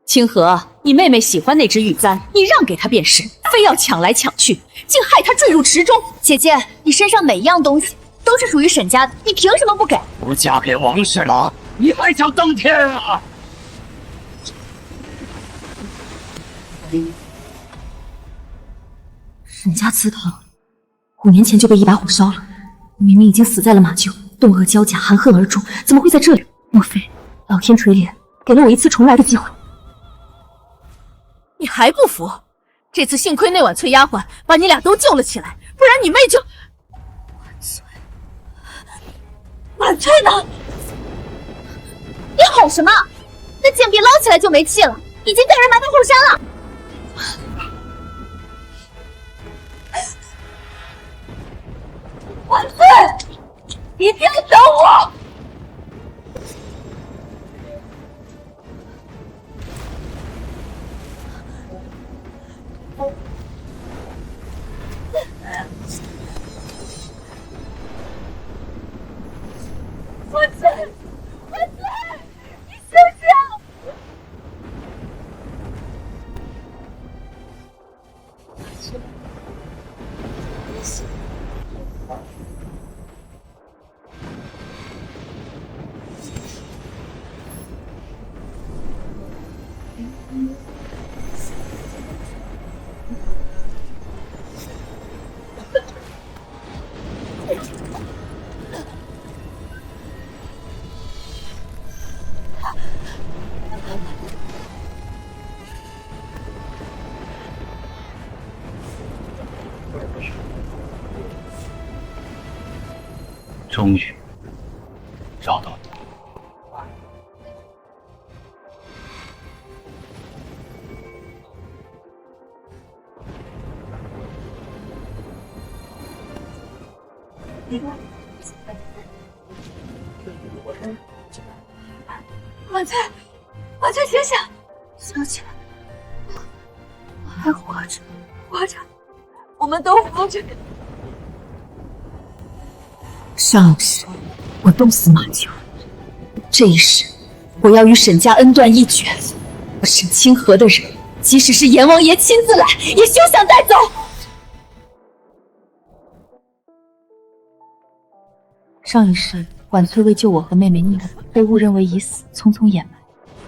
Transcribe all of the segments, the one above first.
清河，你妹妹喜欢那只玉簪，你让给她便是，非要抢来抢去，竟害她坠入池中。姐姐，你身上每一样东西都是属于沈家的，你凭什么不给？不嫁给王侍郎，你还想登天啊？沈家祠堂5年前就被一把火烧了，明明已经死在了马厩，冻恶交加，含恨而终，怎么会在这里？莫非老天垂怜，给了我一次重来的机会？你还不服？这次幸亏那晚翠丫鬟把你俩都救了起来，不然你妹就……晚翠呢？你吼什么？那贱婢捞起来就没气了，已经带人埋到后山了。晚翠，一定要等我！晚翠，晚翠，你醒醒！终于找到你。晚翠，晚翠，醒醒！小姐，我还活着，活着，我们都活着。上一世我冻死马厩，这一世我要与沈家恩断义绝。我沈清河的人，即使是阎王爷亲自来，也休想带走。上一世婉翠为救我和妹妹溺死，被误认为已死，匆匆掩埋。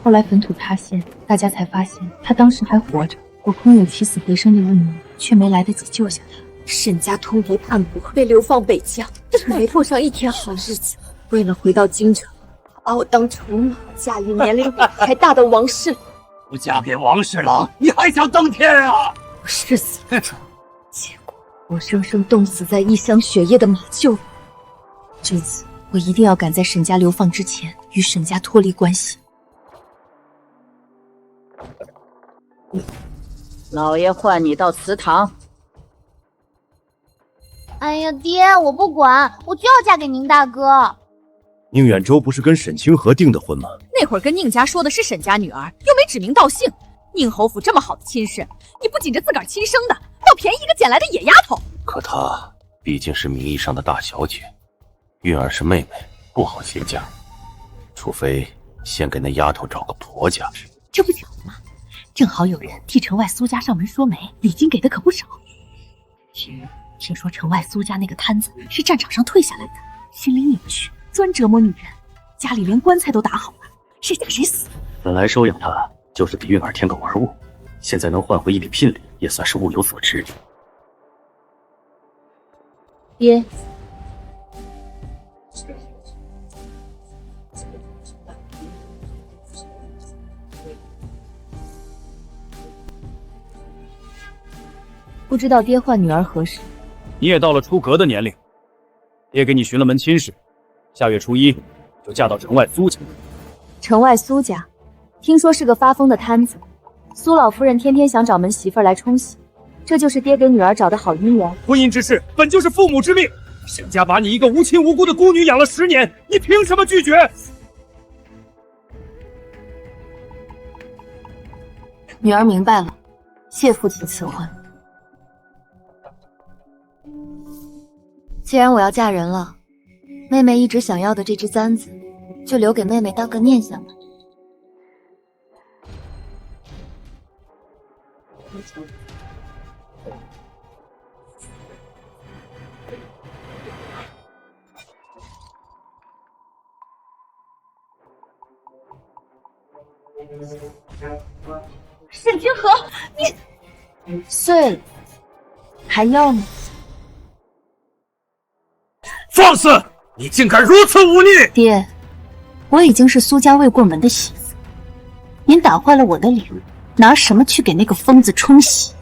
后来坟土塌陷，大家才发现她当时还活着。我空有起死回生的一念，却没来得及救下她。沈家通敌叛国，被流放北疆，没过上一天好日子。为了回到京城，把我当筹码，嫁与年龄比还大的王氏。不嫁给王侍郎，你还想登天啊？我誓死不走，结果活生生冻死在异乡雪夜的马厩里。这次我一定要赶在沈家流放之前，与沈家脱离关系。老爷唤你到祠堂。哎呀，爹，我不管，我就要嫁给宁大哥。宁远舟不是跟沈清河订的婚吗？那会儿跟宁家说的是沈家女儿，又没指名道姓。宁侯府这么好的亲事，你不紧着自个儿亲生的，倒便宜一个捡来的野丫头。可她毕竟是名义上的大小姐，韵儿是妹妹，不好接嫁。除非先给那丫头找个婆家。这不巧吗？正好有人替城外苏家上门说媒，礼金给的可不少。听说城外苏家那个摊子是战场上退下来的，心里扭曲，专折磨女人，家里连棺材都打好了，谁嫁谁死。本来收养她就是给韵儿添个玩物，现在能换回一笔聘礼，也算是物有所值。爹，不知道爹唤女儿何时？你也到了出阁的年龄，爹给你寻了门亲事，下月初1就嫁到城外苏家。城外苏家，听说是个发疯的摊子，苏老夫人天天想找门媳妇来冲喜，这就是爹给女儿找的好姻缘。婚姻之事本就是父母之命，沈家把你一个无亲无故的孤女养了10年，你凭什么拒绝？女儿明白了，谢父亲赐婚。既然我要嫁人了，妹妹一直想要的这只簪子，就留给妹妹当个念想吧。沈清河，你碎了，还要吗？放肆！你竟敢如此忤逆！爹，我已经是苏家未过门的媳妇，您打坏了我的脸，拿什么去给那个疯子冲洗？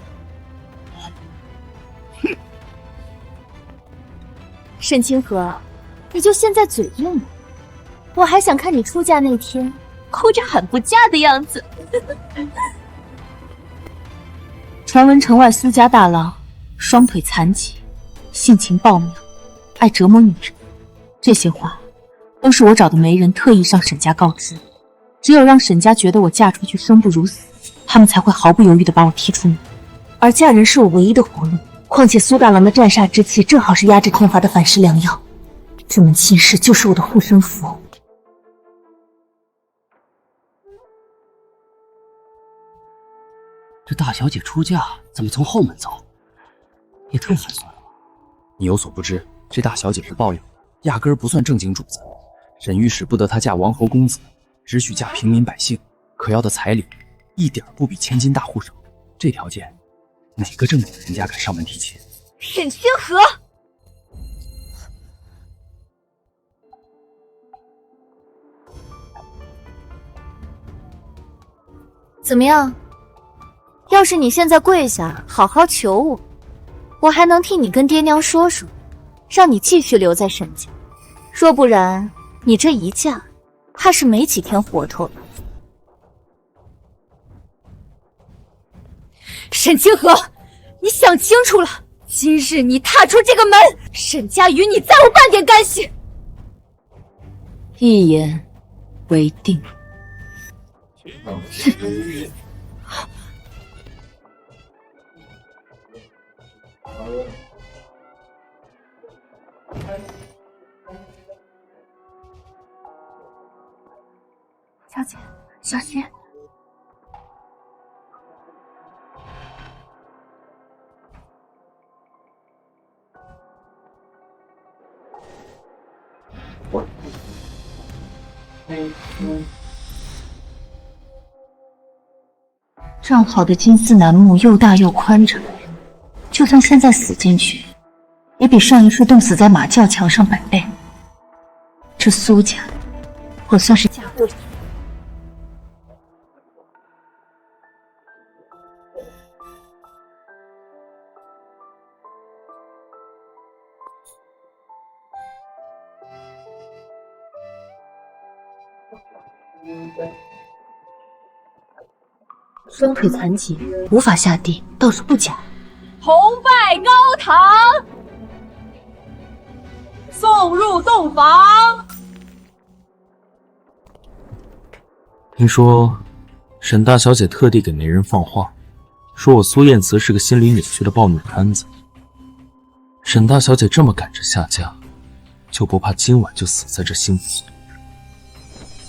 沈清河，你就现在嘴硬了，我还想看你出嫁那天哭着喊不嫁的样子。传闻城外苏家大郎双腿残疾，性情暴虐，爱折磨女人。这些话都是我找的媒人特意向沈家告知，只有让沈家觉得我嫁出去生不如死，他们才会毫不犹豫地把我踢出门。而嫁人是我唯一的活路，况且苏大郎的战煞之气正好是压制天罚的反噬良药，这门亲事就是我的护身符。这大小姐出嫁怎么从后门走？也太寒酸了吧！你有所不知，这大小姐是抱有，压根儿不算正经主子。沈御史不得她嫁王侯公子，只许嫁平民百姓，可要的彩礼一点不比千金大户少。这条件，哪个正经人家敢上门提亲？沈清河，怎么样？要是你现在跪下，好好求我，我还能替你跟爹娘说说，让你继续留在沈家。若不然，你这一嫁，怕是没几天活头了。沈清河，你想清楚了，今日你踏出这个门，沈家与你再无半点干系。一言为定。小姐，小心！这好的金丝楠木又大又宽敞，就算现在死进去，也比上一世冻死在马厩强上100倍。这苏家，我算是嫁对了。双腿残疾，无法下地，倒是不假。同拜高堂，送入洞房。听说沈大小姐特地给媒人放话，说我苏燕慈是个心理扭曲的暴虐摊子。沈大小姐这么赶着下嫁，就不怕今晚就死在这幸福村？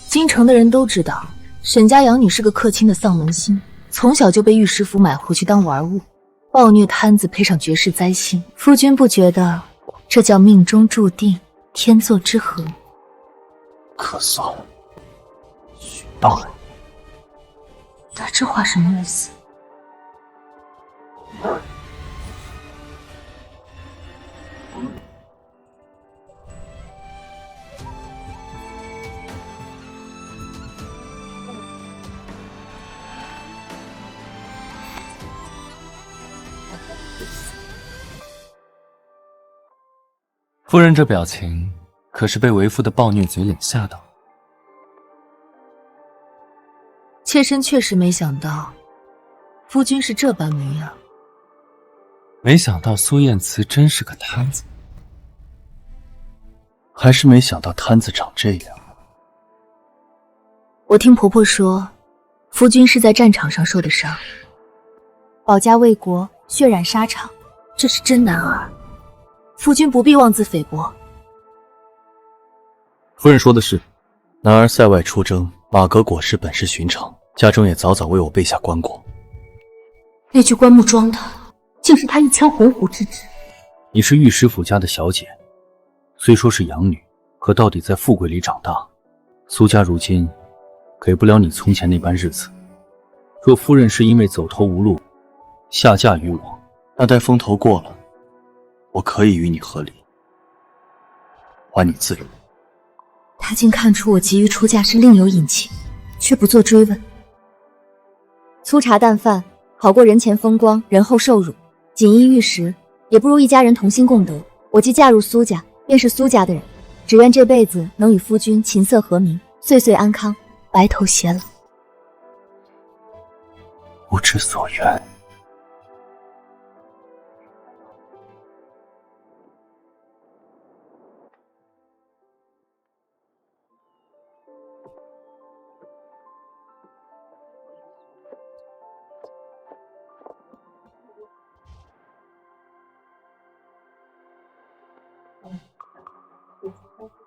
京城的人都知道，沈家养女是个客卿的丧门星，从小就被御史府买回去当玩物。暴虐摊子配上绝世灾星，夫君不觉得这叫命中注定，天作之合？可算学到了。他这话什么意思？夫人这表情，可是被为夫的暴虐嘴脸吓到。妾身确实没想到，夫君是这般模样。没想到苏燕慈真是个摊子，还是没想到摊子长这样。我听婆婆说，夫君是在战场上受的伤，保家卫国，血染沙场，这是真男儿。夫君不必妄自菲薄。夫人说的是，男儿塞外出征，马革裹尸本是寻常，家中也早早为我备下棺椁。那具棺木装的，竟是他一腔鸿鹄之志。你是御史府家的小姐，虽说是养女，可到底在富贵里长大。苏家如今给不了你从前那般日子。若夫人是因为走投无路下嫁于我，那待风头过了，我可以与你和离，还你自由。他竟看出我急于出嫁是另有隐情，却不做追问。粗茶淡饭好过人前风光，人后受辱。锦衣玉食也不如一家人同心共德。我既嫁入苏家，便是苏家的人，只愿这辈子能与夫君琴瑟和鸣，岁岁安康，白头偕老。不知所愿。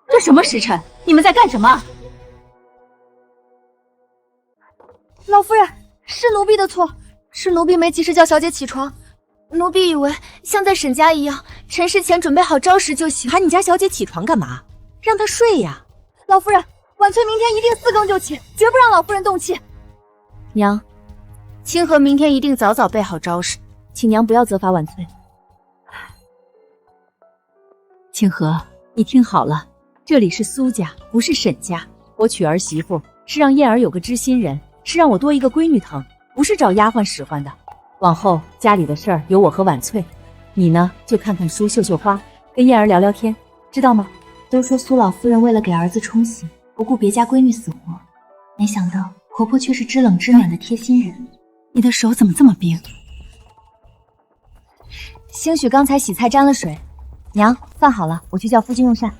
这什么时辰？你们在干什么？老夫人，是奴婢的错，是奴婢没及时叫小姐起床。奴婢以为像在沈家一样，辰时前准备好招食就行。喊你家小姐起床干嘛？让她睡呀。老夫人，婉翠明天一定4更就起，绝不让老夫人动气。娘，清河明天一定早早备好招食，请娘不要责罚婉翠。清河，你听好了，这里是苏家，不是沈家。我娶儿媳妇是让燕儿有个知心人，是让我多一个闺女疼，不是找丫鬟使唤的。往后家里的事儿有我和婉翠，你呢就看看书、绣绣花，跟燕儿聊聊天，知道吗？都说苏老夫人为了给儿子冲喜，不顾别家闺女死活，没想到婆婆却是知冷知暖的贴心人。你的手怎么这么冰？兴许刚才洗菜沾了水。娘，饭好了，我去叫夫君用膳。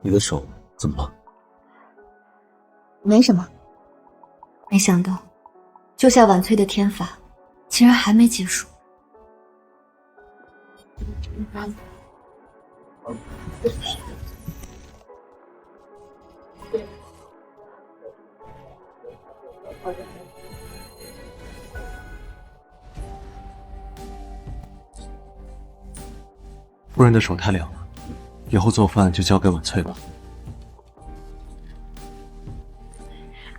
你的手怎么了？没什么。没想到救下婉翠的天法竟然还没结束。夫人的手太凉了，以后做饭就交给婉翠吧。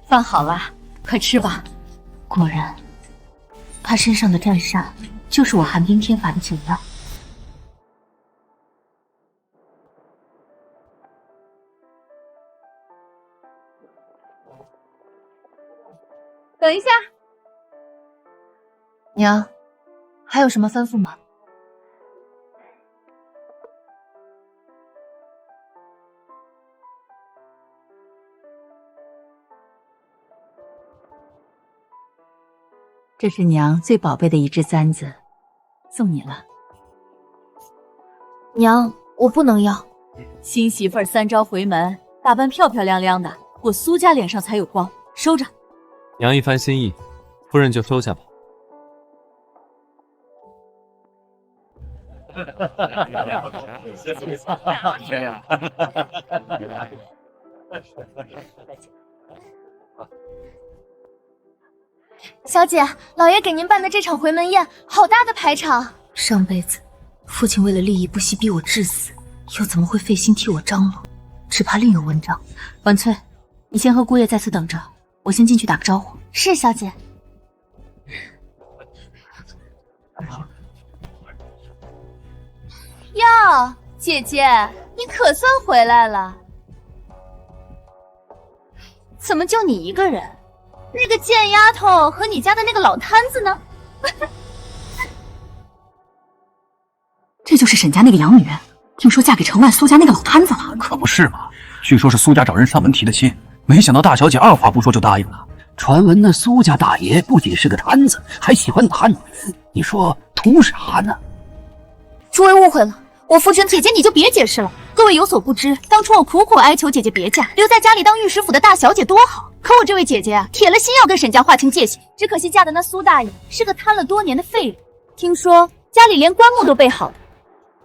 饭好了，快吃吧。果然，他身上的战煞就是我寒冰天法的解药。等一下，娘，还有什么吩咐吗？这是娘最宝贝的一只簪子，送你了。娘，我不能要。新媳妇儿3朝回门，打扮漂漂亮亮的，我苏家脸上才有光，收着。娘一番心意，夫人就收下吧。小姐，老爷给您办的这场回门宴，好大的排场。上辈子父亲为了利益不惜逼我致死，又怎么会费心替我张罗？只怕另有文章。婉翠，你先和姑爷在此等着，我先进去打个招呼。是，小姐。哟，姐姐，你可算回来了。怎么就你一个人？那个贱丫头和你家的那个老摊子呢？这就是沈家那个养女，听说嫁给城外苏家那个老摊子了。可不是嘛，据说是苏家找人上门提的亲，没想到大小姐二话不说就答应了。传闻那苏家大爷不仅是个摊子，还喜欢打女人，你说图啥呢？诸位误会了，我夫君姐姐你就别解释了。各位有所不知，当初我苦苦哀求姐姐别嫁，留在家里当御史府的大小姐多好。可我这位姐姐啊，铁了心要跟沈家划清界限，只可惜嫁的那苏大爷是个贪了多年的废人。听说家里连棺木都备好了。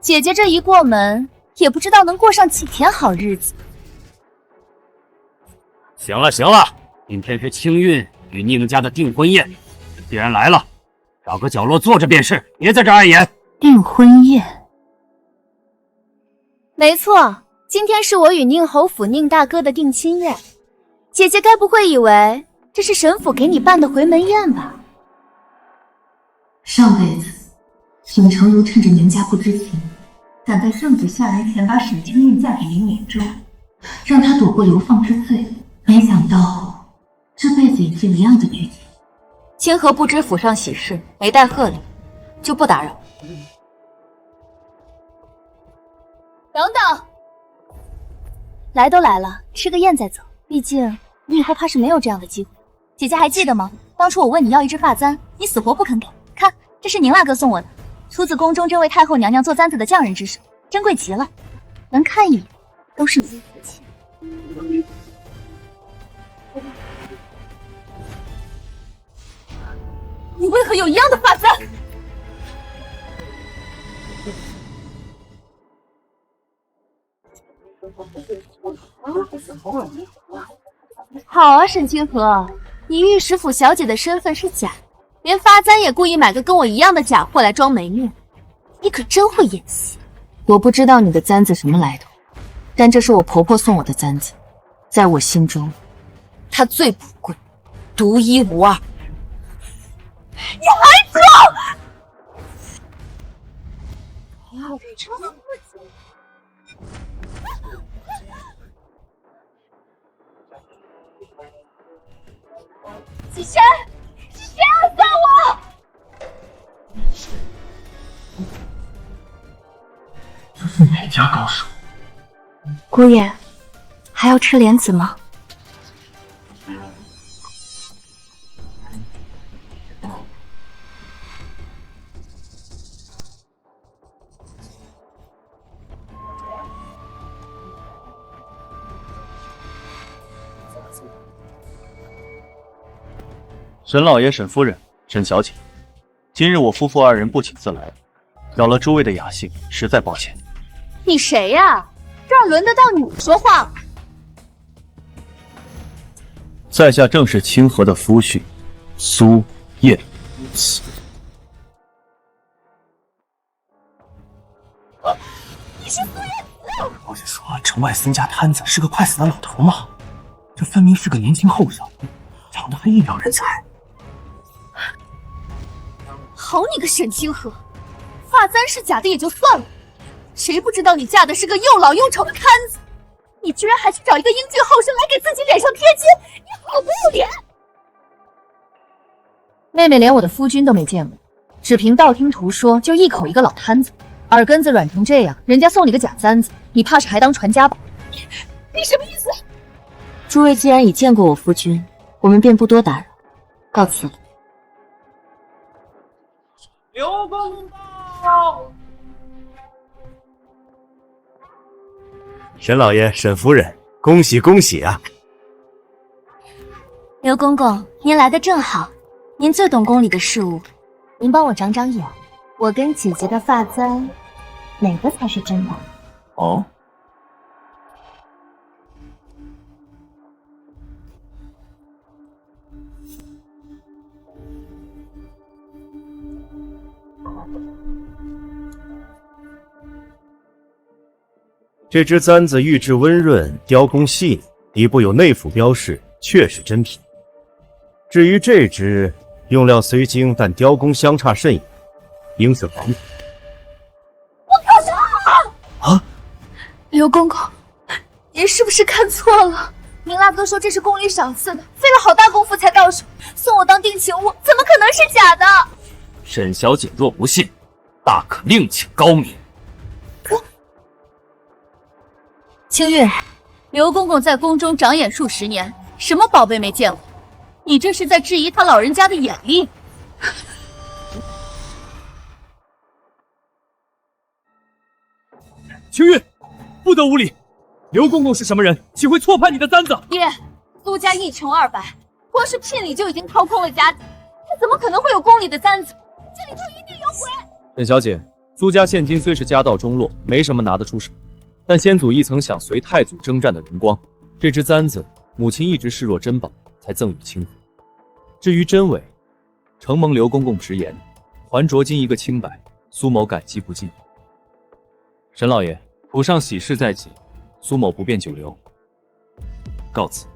姐姐这一过门，也不知道能过上几天好日子。行了行了，今天是清韵与宁家的订婚宴，既然来了，找个角落坐着便是，别在这碍眼。订婚宴？没错，今天是我与宁侯府宁大哥的定亲宴。姐姐该不会以为这是沈府给你办的回门宴吧？上辈子，沈成儒趁着宁家不知情，赶在圣旨下来前把沈清韵嫁给宁远舟，让她躲过流放之罪。没想到这辈子也是一样的剧情。清河不知府上喜事，没带贺礼，就不打扰。等等，来都来了，吃个宴再走。毕竟你以后怕是没有这样的机会。姐姐还记得吗？当初我问你要一只发簪，你死活不肯给。看，这是宁大哥送我的，出自宫中这位太后娘娘做簪子的匠人之手，珍贵极了，能看一眼都是您福气。你为何有一样的发簪？好啊，沈清河，你御史府小姐的身份是假，连发簪也故意买个跟我一样的假货来装没面，你可真会演戏。我不知道你的簪子什么来头，但这是我婆婆送我的簪子，在我心中，它最宝贵，独一无二。你还走！季山，谁要杀我？这是哪家高手？姑爷，还要吃莲子吗？沈老爷、沈夫人、沈小姐，今日我夫妇二人不请自来，扰了诸位的雅兴，实在抱歉。你谁呀？这儿轮得到你说话吗？在下正是清河的夫婿苏燕慈。你是苏燕慈？不是说城外孙家摊子是个快死的老头吗？这分明是个年轻后生，长得还一表人才。好你个沈清河，发簪是假的也就算了，谁不知道你嫁的是个又老又丑的摊子？你居然还去找一个英俊后生来给自己脸上贴金，你好不要脸！妹妹连我的夫君都没见过，只凭道听途说就一口一个老摊子，耳根子软成这样，人家送你个假簪子，你怕是还当传家宝？你什么意思？诸位既然已见过我夫君，我们便不多打扰，告辞了。刘公道。沈老爷、沈夫人，恭喜恭喜啊！刘公公，您来的正好，您最懂宫里的事务，您帮我长长眼，我跟姐姐的发簪，哪个才是真的？哦，这只簪子玉质温润，雕工细腻，底部有内府标示，确是真品。至于这只，用料虽精，但雕工相差甚远，应是仿品。我靠啥？啊！刘公公，您是不是看错了？宁大哥说这是宫里赏赐的，费了好大功夫才到手，送我当定情物，怎么可能是假的？沈小姐若不信，大可另请高明。清韵，刘公公在宫中长眼数十年，什么宝贝没见过？你这是在质疑他老人家的眼力？清韵，不得无礼！刘公公是什么人？岂会错判你的簪子？爹，苏家一穷二白，光是聘礼就已经掏空了家底，他怎么可能会有宫里的簪子？这里头一定有鬼！沈小姐，苏家现今虽是家道中落，没什么拿得出手，但先祖一曾想随太祖征战的荣光，这只簪子，母亲一直视若珍宝，才赠与清河。至于真伪，承蒙刘公公直言，还着金一个清白，苏某感激不尽。沈老爷，府上喜事在即，苏某不便久留，告辞。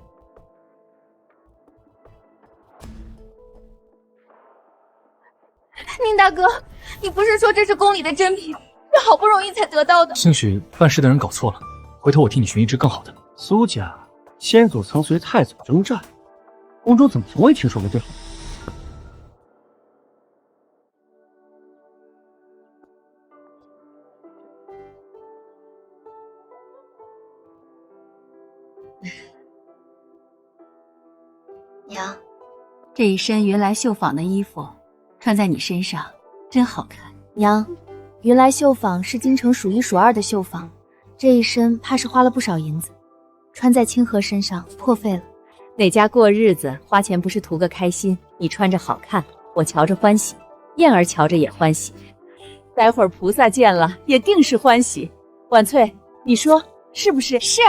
宁大哥，你不是说这是宫里的珍品，是好不容易才得到的？兴许办事的人搞错了，回头我替你寻一只更好的。苏家先祖曾随太祖征战，宫中怎么从未听说过这好？娘，这一身云来绣坊的衣服，穿在你身上真好看。娘，云来绣坊是京城数一数二的绣坊，这一身怕是花了不少银子，穿在清河身上破费了。哪家过日子花钱不是图个开心？你穿着好看，我瞧着欢喜，燕儿瞧着也欢喜，待会儿菩萨见了也定是欢喜。婉翠，你说是不是？是，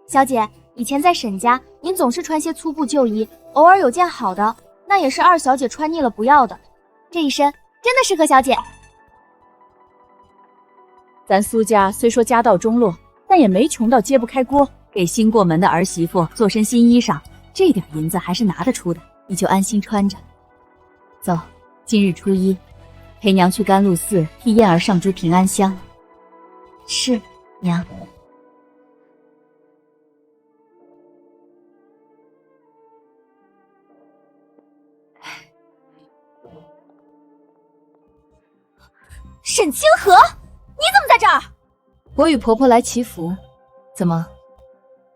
小姐，以前在沈家，您总是穿些粗布旧衣，偶尔有件好的，那也是二小姐穿腻了不要的。这一身真的适合小姐。咱苏家虽说家道中落，但也没穷到揭不开锅，给新过门的儿媳妇做身新衣裳，这点银子还是拿得出的，你就安心穿着。走，今日初一，陪娘去甘露寺替燕儿上株平安香。是，娘。沈清河，你怎么在这儿？我与婆婆来祈福。怎么，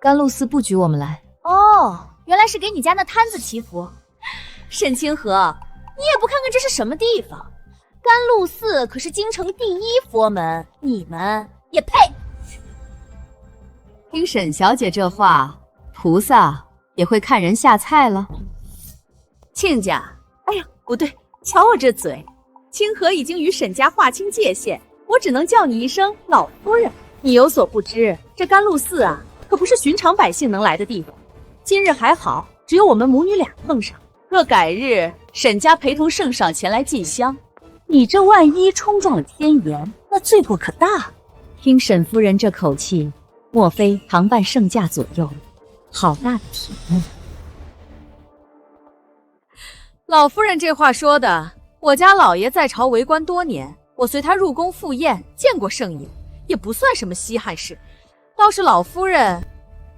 甘露寺不举我们来？哦，原来是给你家那摊子祈福。沈清河，你也不看看这是什么地方？甘露寺可是京城第一佛门，你们也配？听沈小姐这话，菩萨也会看人下菜了。亲家，哎呀，不对，瞧我这嘴。清河已经与沈家划清界限，我只能叫你一声老夫人。你有所不知，这甘露寺啊，可不是寻常百姓能来的地方。今日还好，只有我们母女俩碰上。若改日沈家陪同圣上前来进香，你这万一冲撞了天颜，那罪过可大。听沈夫人这口气，莫非常伴圣驾左右？好大的体面！老夫人这话说的，我家老爷在朝为官多年，我随他入宫赴宴，见过圣爷，也不算什么稀罕事。倒是老夫人，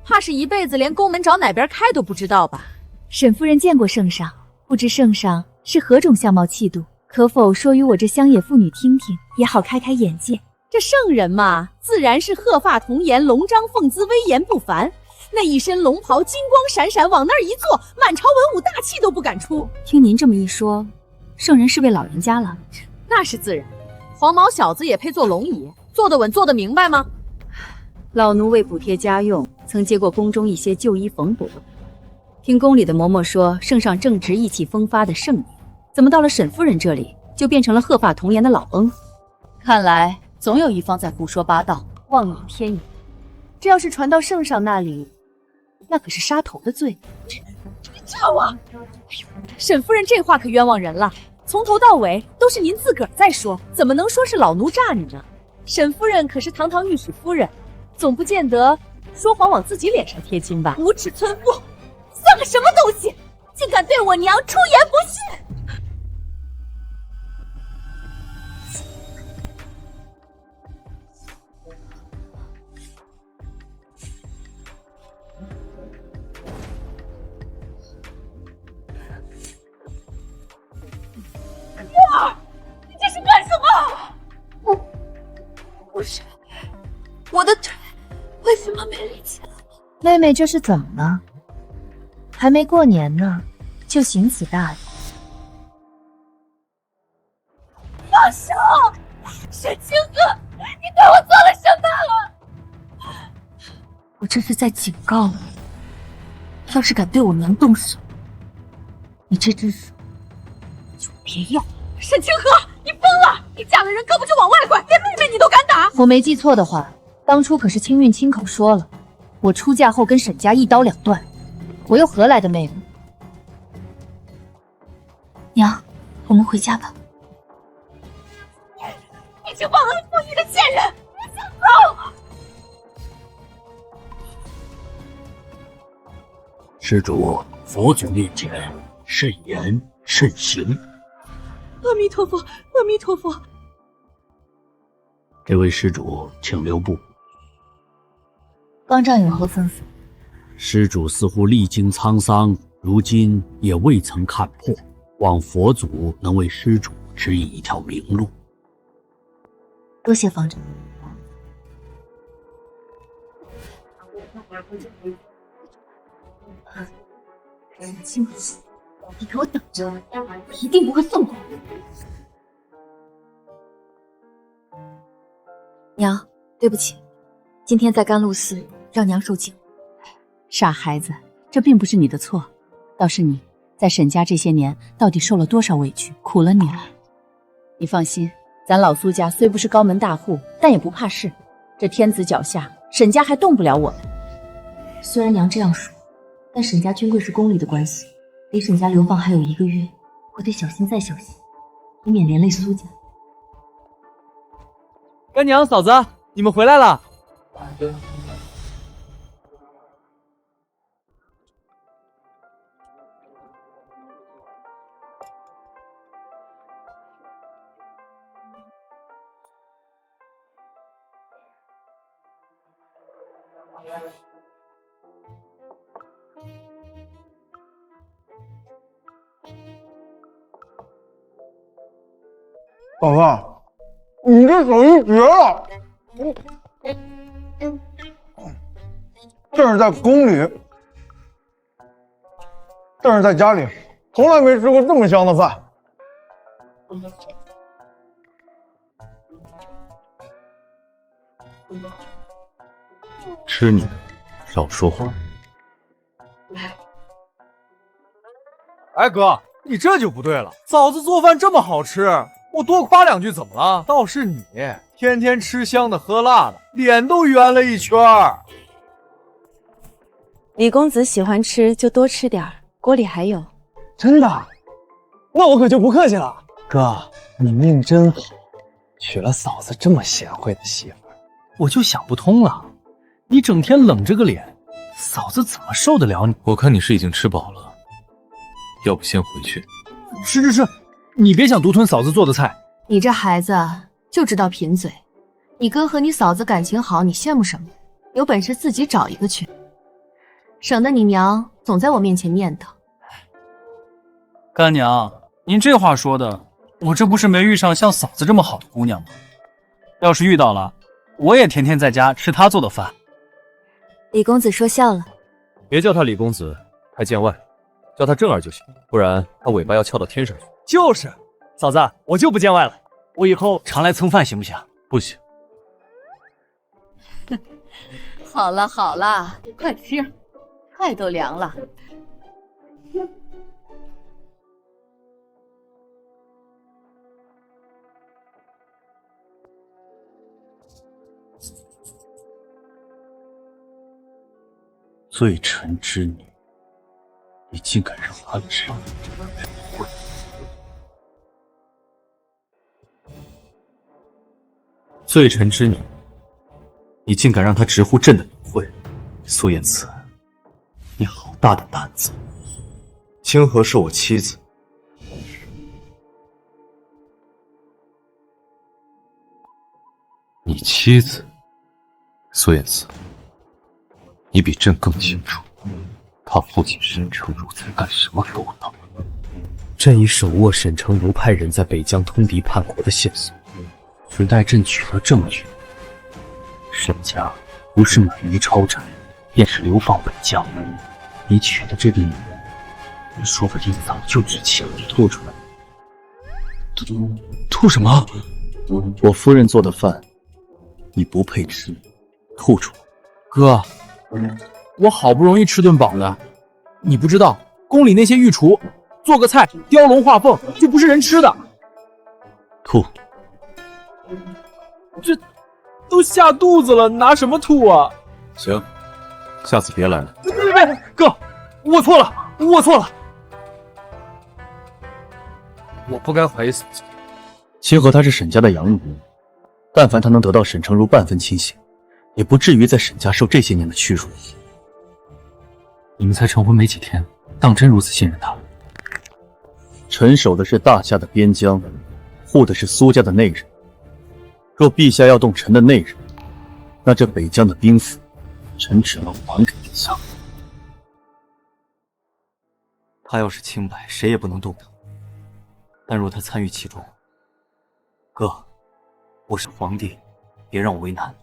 怕是一辈子连宫门找哪边开都不知道吧？沈夫人见过圣上，不知圣上是何种相貌气度，可否说与我这乡野妇女听听，也好开开眼界。这圣人嘛，自然是鹤发童颜，龙章凤姿，威严不凡。那一身龙袍金光闪闪，往那儿一坐，满朝文武大气都不敢出。听您这么一说，圣人是位老人家了。那是自然，黄毛小子也配做龙椅？坐得稳，坐得明白吗？老奴为补贴家用，曾接过宫中一些旧衣缝补。听宫里的嬷嬷说，圣上正值意气风发的盛年，怎么到了沈夫人这里，就变成了鹤发童颜的老翁？看来总有一方在胡说八道，妄语天言。这要是传到圣上那里，那可是杀头的罪。叫我！哎呦，沈夫人这话可冤枉人了，从头到尾都是您自个儿在说，怎么能说是老奴诈你呢？沈夫人可是堂堂御史夫人，总不见得说谎往自己脸上贴金吧？无耻村妇，算个什么东西，竟敢对我娘出言不逊！你这是干什么？不是，我的腿为什么没力气了？妹妹这是怎么了？还没过年呢，就行此大礼。放手！沈清河，你对我做了什么？我这是在警告你，要是敢对我娘动手，你这只手就别要。沈清河，你疯了！你嫁的人胳膊就往外拐，连妹妹你都敢打？我没记错的话，当初可是清韵亲口说了，我出嫁后跟沈家一刀两断，我又何来的妹妹？娘，我们回家吧。你这忘恩负义的贱人！你想走？施主，佛祖面前慎言慎行。阿弥陀佛，阿弥陀佛。这位施主，请留步。方丈有何吩咐？施主似乎历经沧桑，如今也未曾看破，望佛祖能为施主指引一条明路。多谢方丈。清河，你给我等着，我一定不会放过你。娘，对不起，今天在甘露寺让娘受惊。傻孩子，这并不是你的错，倒是你在沈家这些年到底受了多少委屈，苦了你了。你放心，咱老苏家虽不是高门大户，但也不怕事。这天子脚下，沈家还动不了我们。虽然娘这样说，但沈家军贵是宫里的关系，离沈家流放还有1个月，我得小心再小心，以免连累苏家。干娘、嫂子，你们回来了。嫂子，你这手艺绝了！这是在宫里，但是在家里从来没吃过这么香的饭。吃你的，少说话。哎哥，你这就不对了。嫂子做饭这么好吃，我多夸2句怎么了？倒是你天天吃香的喝辣的，脸都圆了一圈儿。李公子喜欢吃就多吃点儿，锅里还有。真的？那我可就不客气了。哥，你命真好，娶了嫂子这么贤惠的媳妇儿。我就想不通了，你整天冷着个脸，嫂子怎么受得了你？我看你是已经吃饱了，要不先回去。吃，你别想独吞嫂子做的菜。你这孩子就知道贫嘴，你哥和你嫂子感情好，你羡慕什么？有本事自己找一个去，省得你娘总在我面前念叨。干娘，您这话说的，我这不是没遇上像嫂子这么好的姑娘吗？要是遇到了，我也天天在家吃她做的饭。李公子说笑了，别叫他李公子，太见外，叫他正儿就行，不然他尾巴要翘到天上去。就是，嫂子，我就不见外了，我以后常来蹭饭行不行？不行。好了好了，快吃，菜都凉了。罪臣之女，你竟敢让她知会！罪臣之女，你竟敢让她直呼朕的名讳！苏言慈，你好大的胆子！清河是我妻子，你妻子，苏言慈，你比朕更清楚，他父亲沈城儒在干什么勾当。朕已手握沈城儒派人在北疆通敌叛国的线索，只待朕取得证据。沈家不是买鱼抄斩，便是流放北疆。你娶的这个女人，说不定早就知情吐出来。吐什么？我夫人做的饭，你不配吃，吐出来。哥，我好不容易吃顿饱的，你不知道宫里那些御厨做个菜雕龙画凤就不是人吃的。吐，这都下肚子了，拿什么吐啊？行，下次别来了。别，哥，我错了，我错了。我不该怀疑嫂子。清河他是沈家的养女，但凡他能得到沈成儒半分亲信，也不至于在沈家受这些年的屈辱。你们才成婚没几天，当真如此信任他？臣守的是大夏的边疆，护的是苏家的内人。若陛下要动臣的内人，那这北疆的兵符，臣只能还给陛下。他要是清白，谁也不能动他。但若他参与其中，哥，我是皇帝，别让我为难。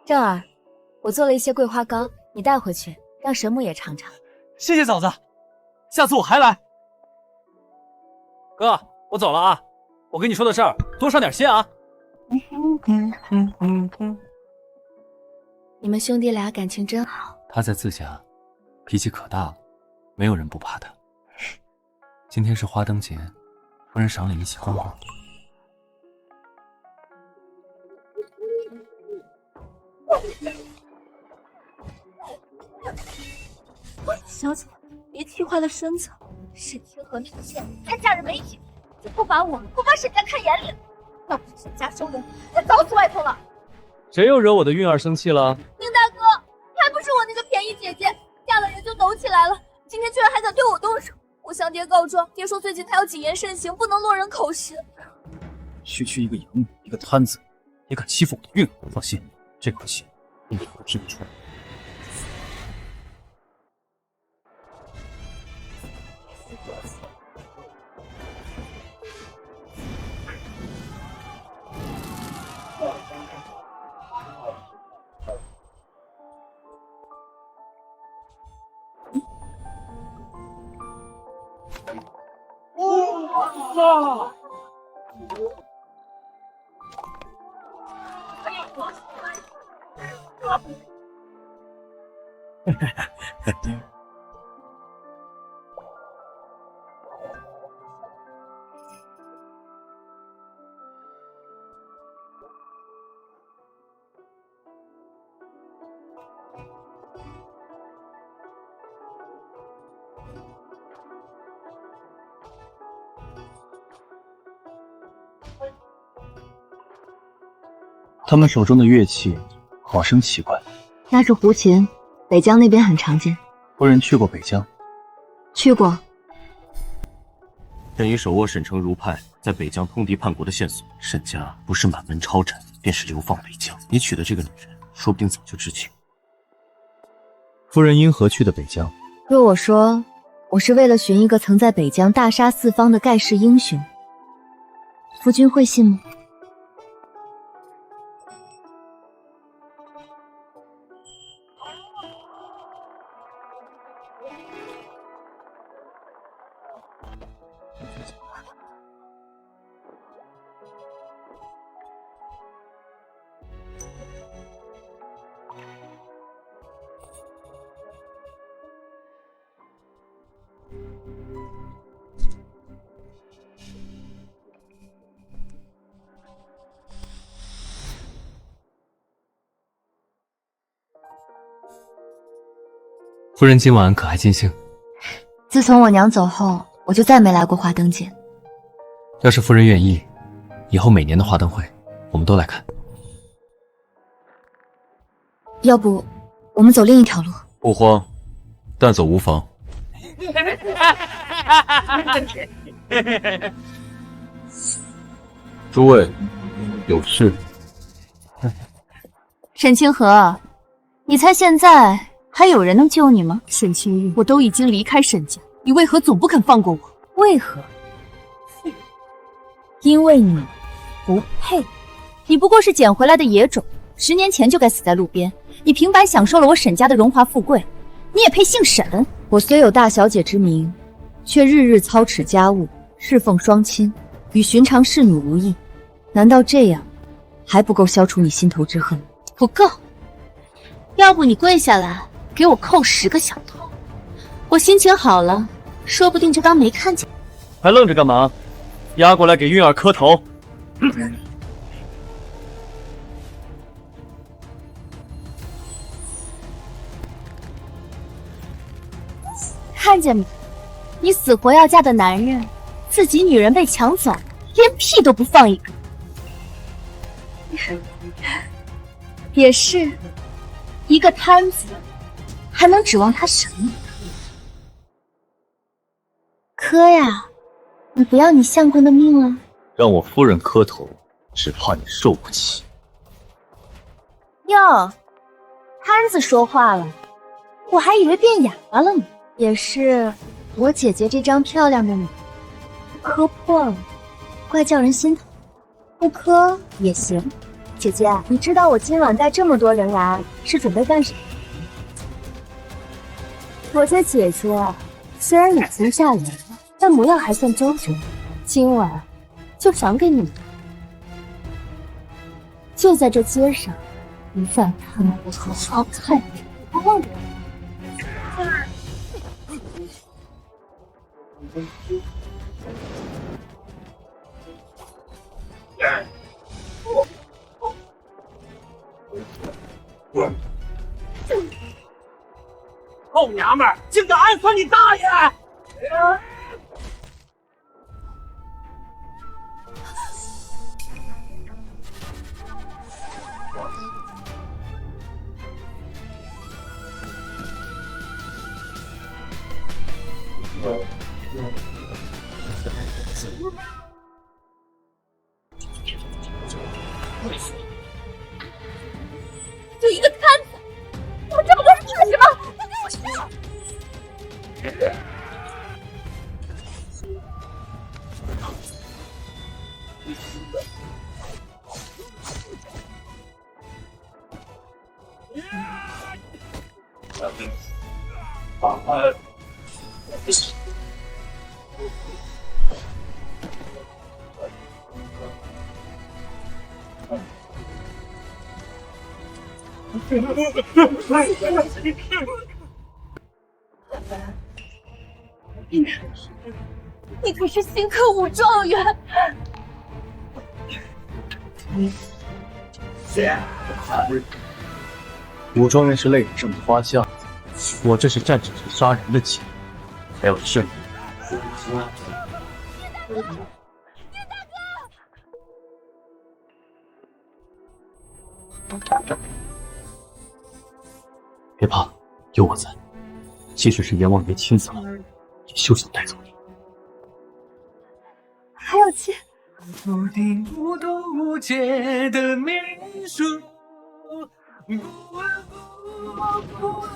正儿，我做了一些桂花糕，你带回去，让神母也尝尝。谢谢嫂子，下次我还来。哥，我走了啊！我跟你说的事儿，多上点心啊。你们兄弟俩感情真好。他在自家脾气可大了，没有人不怕他。今天是花灯节，夫人赏脸一起欢欢。小姐，别气坏了身子。沈清河那个贱人，还嫁人没品，就不把沈家看眼里了。要不是沈家收人，我早死外头了。谁又惹我的韵儿生气了？宁大哥，还不是我那个便宜姐姐，嫁了人就抖起来了，今天居然还敢对我动手。我向爹告状，爹说最近他要谨言慎行，不能落人口实。区区一个养女，一个摊子，也敢欺负我的韵儿？放心，这口气一定会替你出。哇！他们手中的乐器好生奇怪。那是胡琴，北疆那边很常见。夫人去过北疆？去过。朕已手握沈城儒派在北疆通敌叛国的线索，沈家不是满门抄斩，便是流放北疆。你娶的这个女人，说不定早就知情。夫人因何去的北疆？若我说我是为了寻一个曾在北疆大杀四方的盖世英雄，夫君会信吗？夫人今晚可还尽兴？自从我娘走后，我就再没来过花灯节。要是夫人愿意，以后每年的花灯会，我们都来看。要不，我们走另一条路？不慌，但走无妨。诸位，有事。沈清河，你猜现在还有人能救你吗？沈清玉，我都已经离开沈家，你为何总不肯放过我？为何？因为你不配，你不过是捡回来的野种，10年前就该死在路边。你平白享受了我沈家的荣华富贵，你也配姓沈？我虽有大小姐之名，却日日操持家务，侍奉双亲，与寻常侍女无异。难道这样还不够消除你心头之恨？不够。要不你跪下来，给我叩10个响头，我心情好了，说不定就当没看见。还愣着干嘛？压过来给韵儿磕头。看见没？你死活要嫁的男人，自己女人被抢走，连屁都不放一个。也是，一个摊子，还能指望他什么？磕呀，你不要你相公的命了。让我夫人磕头，只怕你受不起。哟，摊子说话了，我还以为变哑巴了呢。也是，我姐姐这张漂亮的脸，磕破了，怪叫人心疼。不磕也行。姐姐，你知道我今晚带这么多人来是准备干什么？我家姐姐虽然已经嫁人了，但模样还算周全。今晚就赏给你们，就在这街上，一饭看我好好看你，不忘我。臭娘们儿，竟敢暗算你大爷！就一个摊子，你们这么多人干什么？都给我上！你可是新科武状元。武状元是累得这么花架子，我这是站着杀人的气，还有胜利。别怕，有我在。即使是阎王爷亲自来，也休想带走你。还有气。不听不懂无解的命数，不闻不问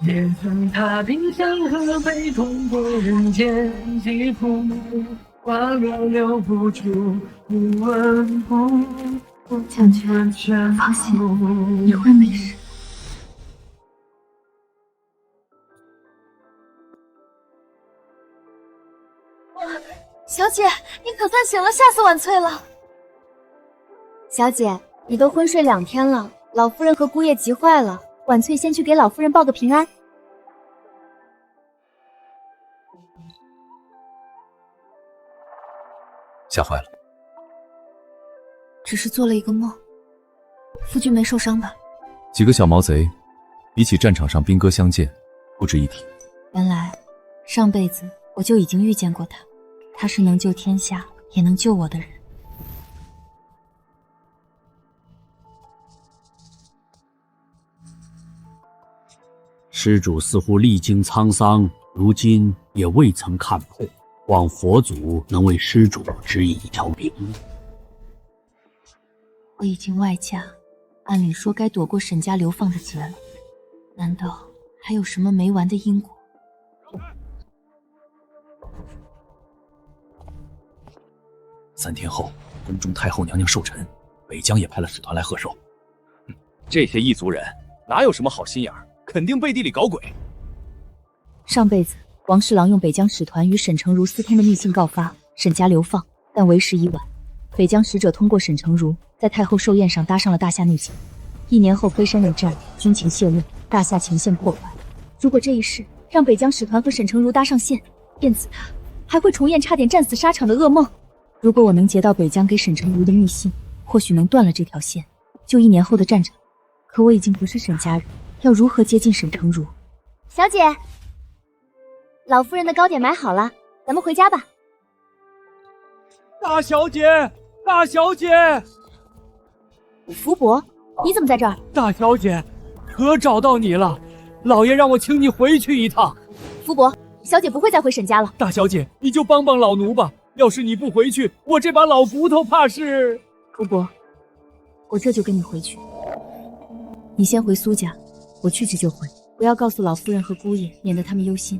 也曾踏冰山河，悲痛过人间疾苦，花落留不住，不闻不问。将军，放心，你会没事。小姐，你可算醒了，吓死婉翠了。小姐，你都昏睡2天了，老夫人和姑爷急坏了，婉翠先去给老夫人报个平安。吓坏了。只是做了一个梦，夫君没受伤吧？几个小毛贼，比起战场上兵戈相见，不值一提。原来上辈子我就已经遇见过他，他是能救天下也能救我的人。施主似乎历经沧桑，如今也未曾看破，望佛祖能为施主指引一条明路。我已经外嫁，按理说该躲过沈家流放的劫了，难道还有什么没完的因果？3天后，关中太后娘娘寿辰，北疆也派了使团来贺寿。这些异族人哪有什么好心眼儿，肯定背地里搞鬼。上辈子王侍郎用北疆使团与沈成儒私通的密信告发沈家流放，但为时已晚。北疆使者通过沈成儒在太后寿宴上搭上了大夏内情，1年后飞身入战，军情泄露，大夏前线破坏。如果这一事让北疆使团和沈成儒搭上线，电死他，还会重演差点战死沙场的噩梦。如果我能截到北疆给沈成儒的密信，或许能断了这条线，就1年后的战场。可我已经不是沈家人，要如何接近沈成儒？小姐，老夫人的糕点买好了，咱们回家吧。大小姐，大小姐，福伯，你怎么在这儿？大小姐，可找到你了，老爷让我请你回去一趟。福伯，小姐不会再回沈家了。大小姐，你就帮帮老奴吧，要是你不回去，我这把老骨头怕是……福伯，我这就跟你回去。你先回苏家，我去就回，不要告诉老夫人和姑爷，免得他们忧心。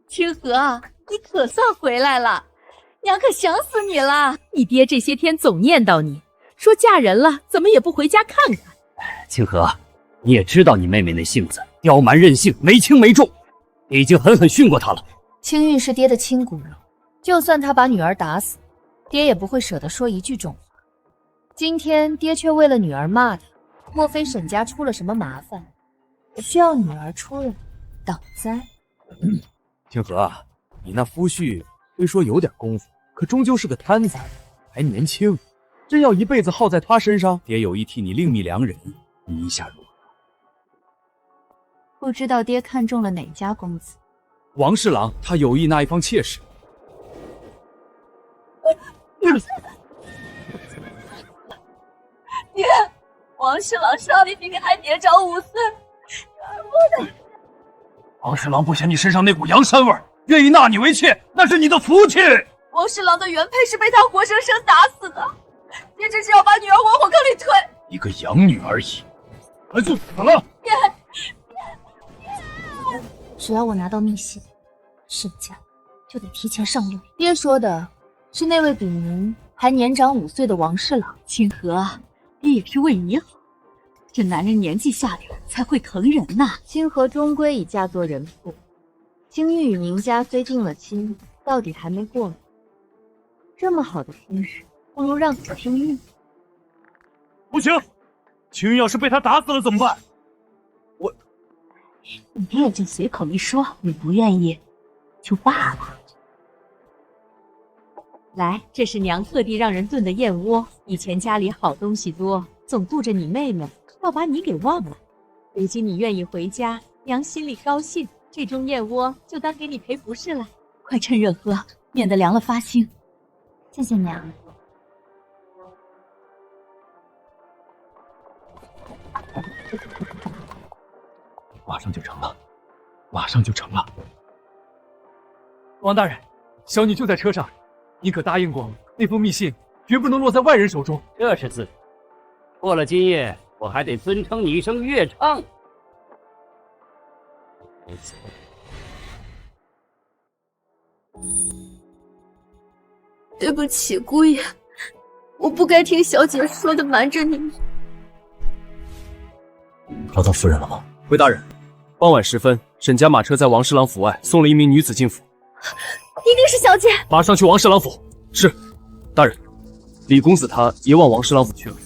清河啊，你可算回来了，娘可想死你了。你爹这些天总念叨你，说嫁人了怎么也不回家看看。清河，你也知道你妹妹那性子，刁蛮任性，没轻没重，已经狠狠训过她了。青玉是爹的亲骨肉，就算他把女儿打死，爹也不会舍得说一句重话。今天爹却为了女儿骂他，莫非沈家出了什么麻烦，需要女儿出来挡灾？清河啊，你那夫婿虽说有点功夫，可终究是个摊子，还年轻，真要一辈子耗在他身上，爹有意替你另觅良人，你意下如何？不知道爹看中了哪家公子？王侍郎他有意那一方妾室。爹，王侍郎少爷比你还年长5岁，女儿不能。王侍郎不嫌你身上那股洋膻味，愿意纳你为妾，那是你的福气。王侍郎的原配是被他活生生打死的，爹这是要把女儿往火坑里推。一个养女而已，那就死了。爹，只要我拿到密信，沈家就得提前上路。爹说的是那位比您还年长5岁的王侍郎。清河，爹也是为你好，这男人年纪下点才会疼人呐。清河终归已嫁作人妇，青玉与宁家虽定了亲，到底还没过门。这么好的亲事，不如让给青玉。不行，青玉要是被他打死了怎么办？你爹就随口一说，你不愿意就罢了。来，这是娘特地让人炖的燕窝。以前家里好东西多，总顾着你妹妹，要把你给忘了。如今你愿意回家，娘心里高兴。这盅燕窝就当给你赔不是了，快趁热喝，免得凉了发腥。谢谢娘。马上就成了，马上就成了。王大人，小女就在车上，您可答应过那封密信绝不能落在外人手中。这是自然，过了今夜，我还得尊称你一声岳昌。对不起，姑爷，我不该听小姐说的瞒着你们。找到夫人了吗？回大人，傍晚时分，沈家马车在王侍郎府外送了一名女子进府。一定是小姐。马上去王侍郎府。是，大人。李公子他也往王侍郎府去了。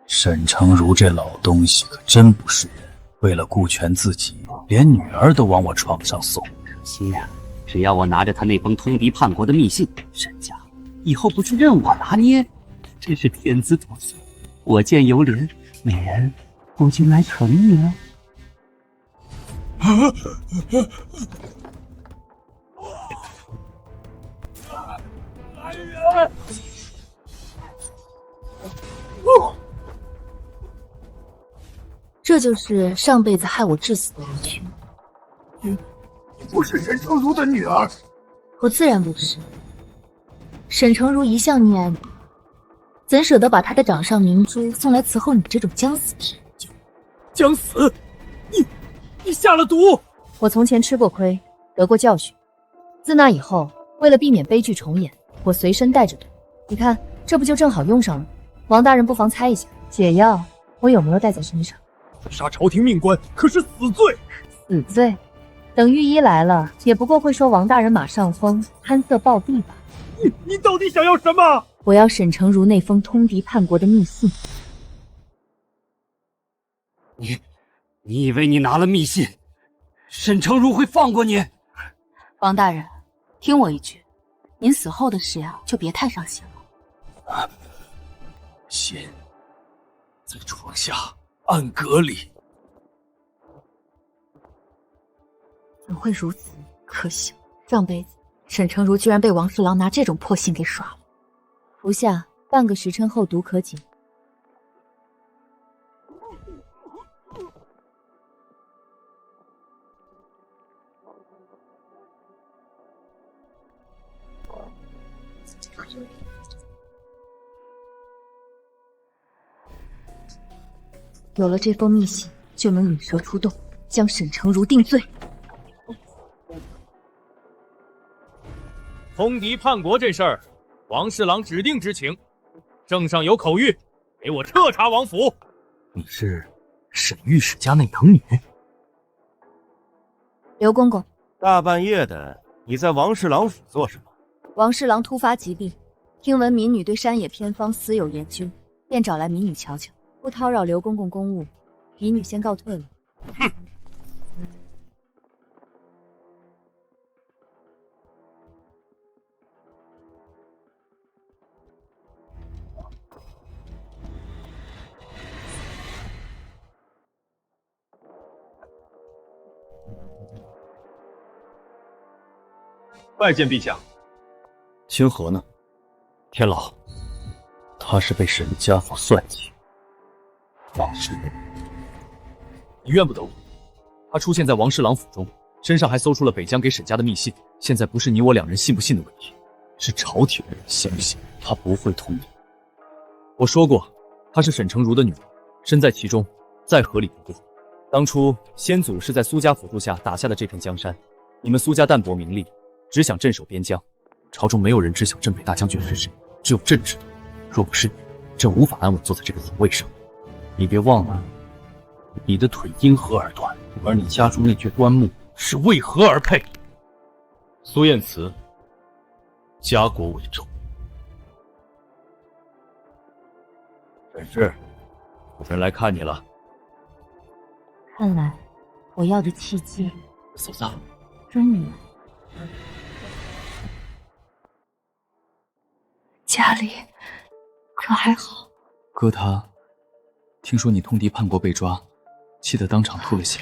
沈成儒这老东西可真不是人，为了顾全自己，连女儿都往我床上送。可惜呀，只要我拿着他那封通敌叛国的密信，沈家以后不是任我拿捏，真是天资多岁。我见犹怜，美人，我就来疼你了。这就是上辈子害我致死的人去吗？你不是沈成儒的女儿？我自然不是。沈成儒一向溺爱你，怎舍得把他的掌上明珠送来伺候你这种将死之人？将死！你下了毒！我从前吃过亏，得过教训。自那以后，为了避免悲剧重演，我随身带着毒。你看，这不就正好用上了？王大人不妨猜一下，解药我有没有带在身上？刺杀朝廷命官可是死罪！死罪？等御医来了，也不过会说王大人马上疯，贪色暴毙吧。你到底想要什么？我要沈成儒那封通敌叛国的密信。你以为你拿了密信，沈成儒会放过你？王大人，听我一句，您死后的事呀，就别太伤心了。信在床下暗格里。怎会如此？可笑！上辈子沈成儒居然被王侍郎拿这种破信给耍了。服下，半个时辰后毒可解。有了这封密信，就能引蛇出洞，将沈成儒定罪。通敌叛国这事儿，王侍郎指定知情，圣上有口谕，给我彻查王府。你是沈御史家那养女？刘公公，大半夜的，你在王侍郎府做什么？王侍郎突发疾病，听闻民女对山野偏方私有研究，便找来民女瞧瞧。不叨扰刘公公公务，民女先告退了。哼！拜见陛下。清河呢？天老，他是被沈家所算计。王氏，你怨不得我。他出现在王侍郎府中，身上还搜出了北疆给沈家的密信。现在不是你我两人信不信的问题，是朝廷人相信他不会通敌。我说过，她是沈成儒的女儿，身在其中，再合理不过。当初先祖是在苏家辅助下打下的这片江山，你们苏家淡泊名利，只想镇守边疆。朝中没有人知晓镇北大将军是谁，只有朕知道。若不是你，朕无法安稳坐在这个皇位上。你别忘了，你的腿因何而断，而你家中那具棺木是为何而配？苏燕慈，家国为重。沈氏，有人来看你了。看来我要的契机，嫂子，终于来。家里可还好？哥他听说你通敌叛国被抓，气得当场吐了血。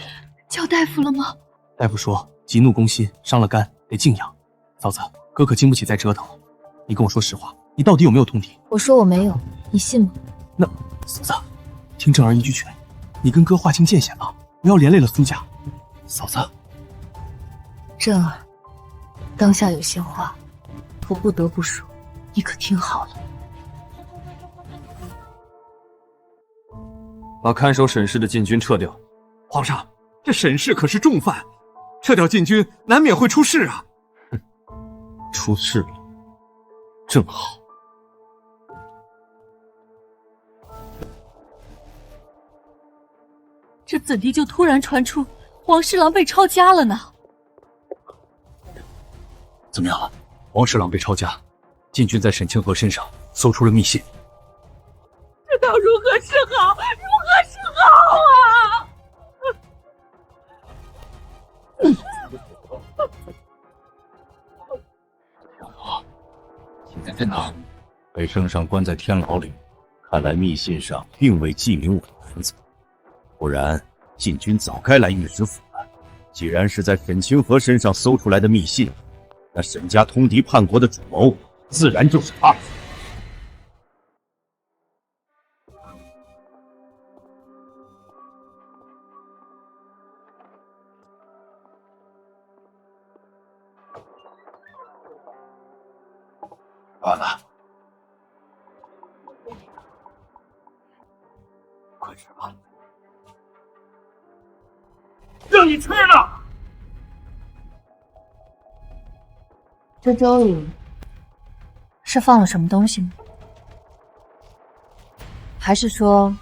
叫大夫了吗？大夫说急怒攻心，伤了肝，得静养。嫂子，哥可经不起再折腾了。你跟我说实话，你到底有没有通敌？我说我没有，你信吗？那嫂子，听正儿一句劝，你跟哥划清界限吧，不要连累了苏家。嫂子，正儿，当下有些话，我不得不说，你可听好了。把看守沈氏的禁军撤掉。皇上，这沈氏可是重犯，撤掉禁军难免会出事啊。哼，出事了，正好。这怎地就突然传出王侍郎被抄家了呢？怎么样了？王侍郎被抄家，禁军在沈清河身上搜出了密信。这道如何是好？如何是好啊！现在在哪？被圣上关在天牢里。看来密信上并未记明我的名字，不然禁军早该来御史府了。既然是在沈清河身上搜出来的密信，那沈家通敌叛国的主谋自然就是他。完了，让你吃了。这粥里是放了什么东西吗？还是说，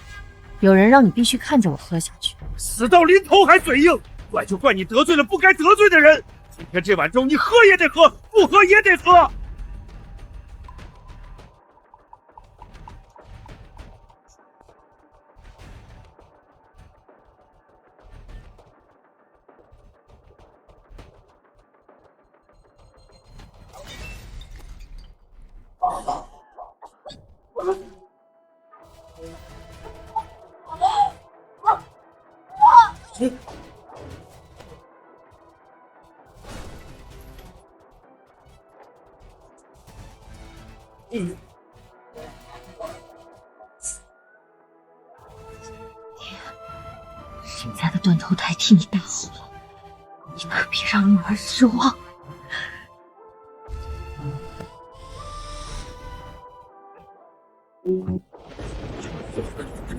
有人让你必须看着我喝下去？死到临头还嘴硬，怪就怪你得罪了不该得罪的人。今天这碗粥，你喝也得喝，不喝也得喝。沈家的断头台替你大好了，你可别让女儿失望。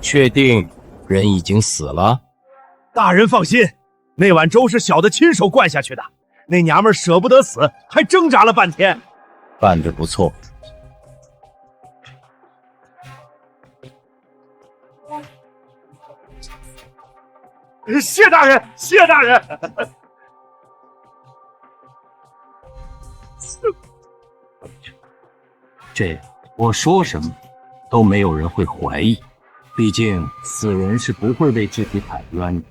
确定人已经死了？大人放心，那碗粥是小的亲手灌下去的，那娘们舍不得死，还挣扎了半天。办得不错。谢大人，谢大人。这我说什么都没有人会怀疑，毕竟死人是不会为自己喊冤的。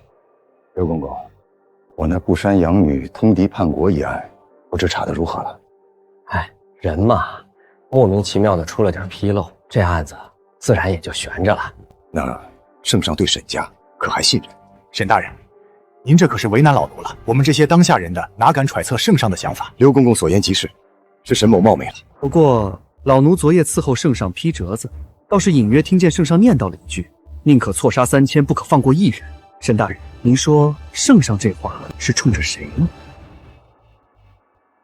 刘公公，我那固山养女通敌叛国一案，不知查得如何了？哎，人嘛，莫名其妙的出了点纰漏，这案子自然也就悬着了。那圣上对沈家可还信任？沈大人，您这可是为难老奴了。我们这些当下人的哪敢揣测圣上的想法？刘公公所言极是，是沈某冒昧了。不过老奴昨夜伺候圣上批折子，倒是隐约听见圣上念叨了一句：“宁可错杀3000，不可放过一人。”沈大人，您说圣上这话是冲着谁呢？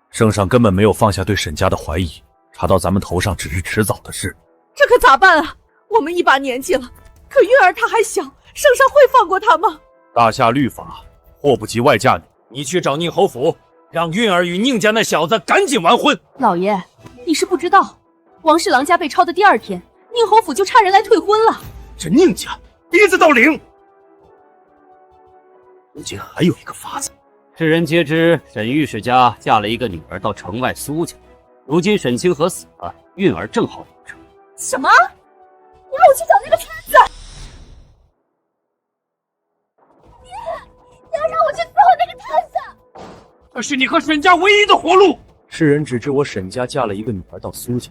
圣上根本没有放下对沈家的怀疑，查到咱们头上只是迟早的事。这可咋办啊？我们一把年纪了，可韵儿她还小，圣上会放过她吗？大夏律法，祸不及外嫁女。你去找宁侯府，让韵儿与宁家那小子赶紧完婚。老爷，你是不知道，王侍郎家被抄的第2天，宁侯府就差人来退婚了。这宁家鼻子到领，如今还有一个法子。世人皆知，沈御史家嫁了一个女儿到城外苏家，如今沈清河死了，韵儿正好留着。什么？你让我去找那个摊子？你要让我去伺候那个摊子？这是你和沈家唯一的活路。世人只知我沈家嫁了一个女儿到苏家，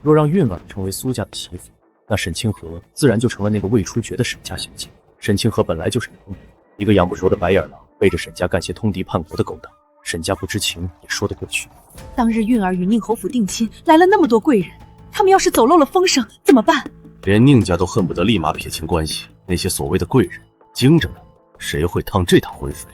若让韵儿成为苏家的媳妇，那沈清河自然就成了那个未出绝的沈家小姐。沈清河本来就是一个养不熟的白眼狼，背着沈家干些通敌叛国的勾当，沈家不知情也说得过去。当日韵儿与宁侯府定亲，来了那么多贵人，他们要是走漏了风声，怎么办？连宁家都恨不得立马撇清关系，那些所谓的贵人精着呢，谁会趟这趟浑水？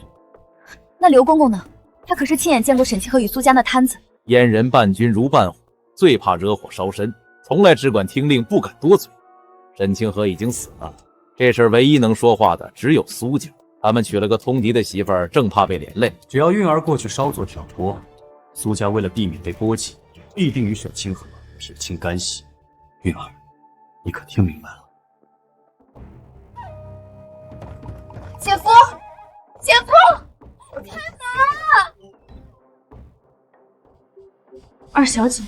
那刘公公呢？他可是亲眼见过沈清河与苏家那摊子。阉人伴君如伴虎，最怕惹火烧身，从来只管听令，不敢多嘴。沈清河已经死了，这事儿唯一能说话的只有苏家。他们娶了个通敌的媳妇儿，正怕被连累。只要韵儿过去稍作挑拨，苏家为了避免被波及，必定与沈清河撇清干系。韵儿，你可听明白了？姐夫，姐夫，开门啊！二小姐，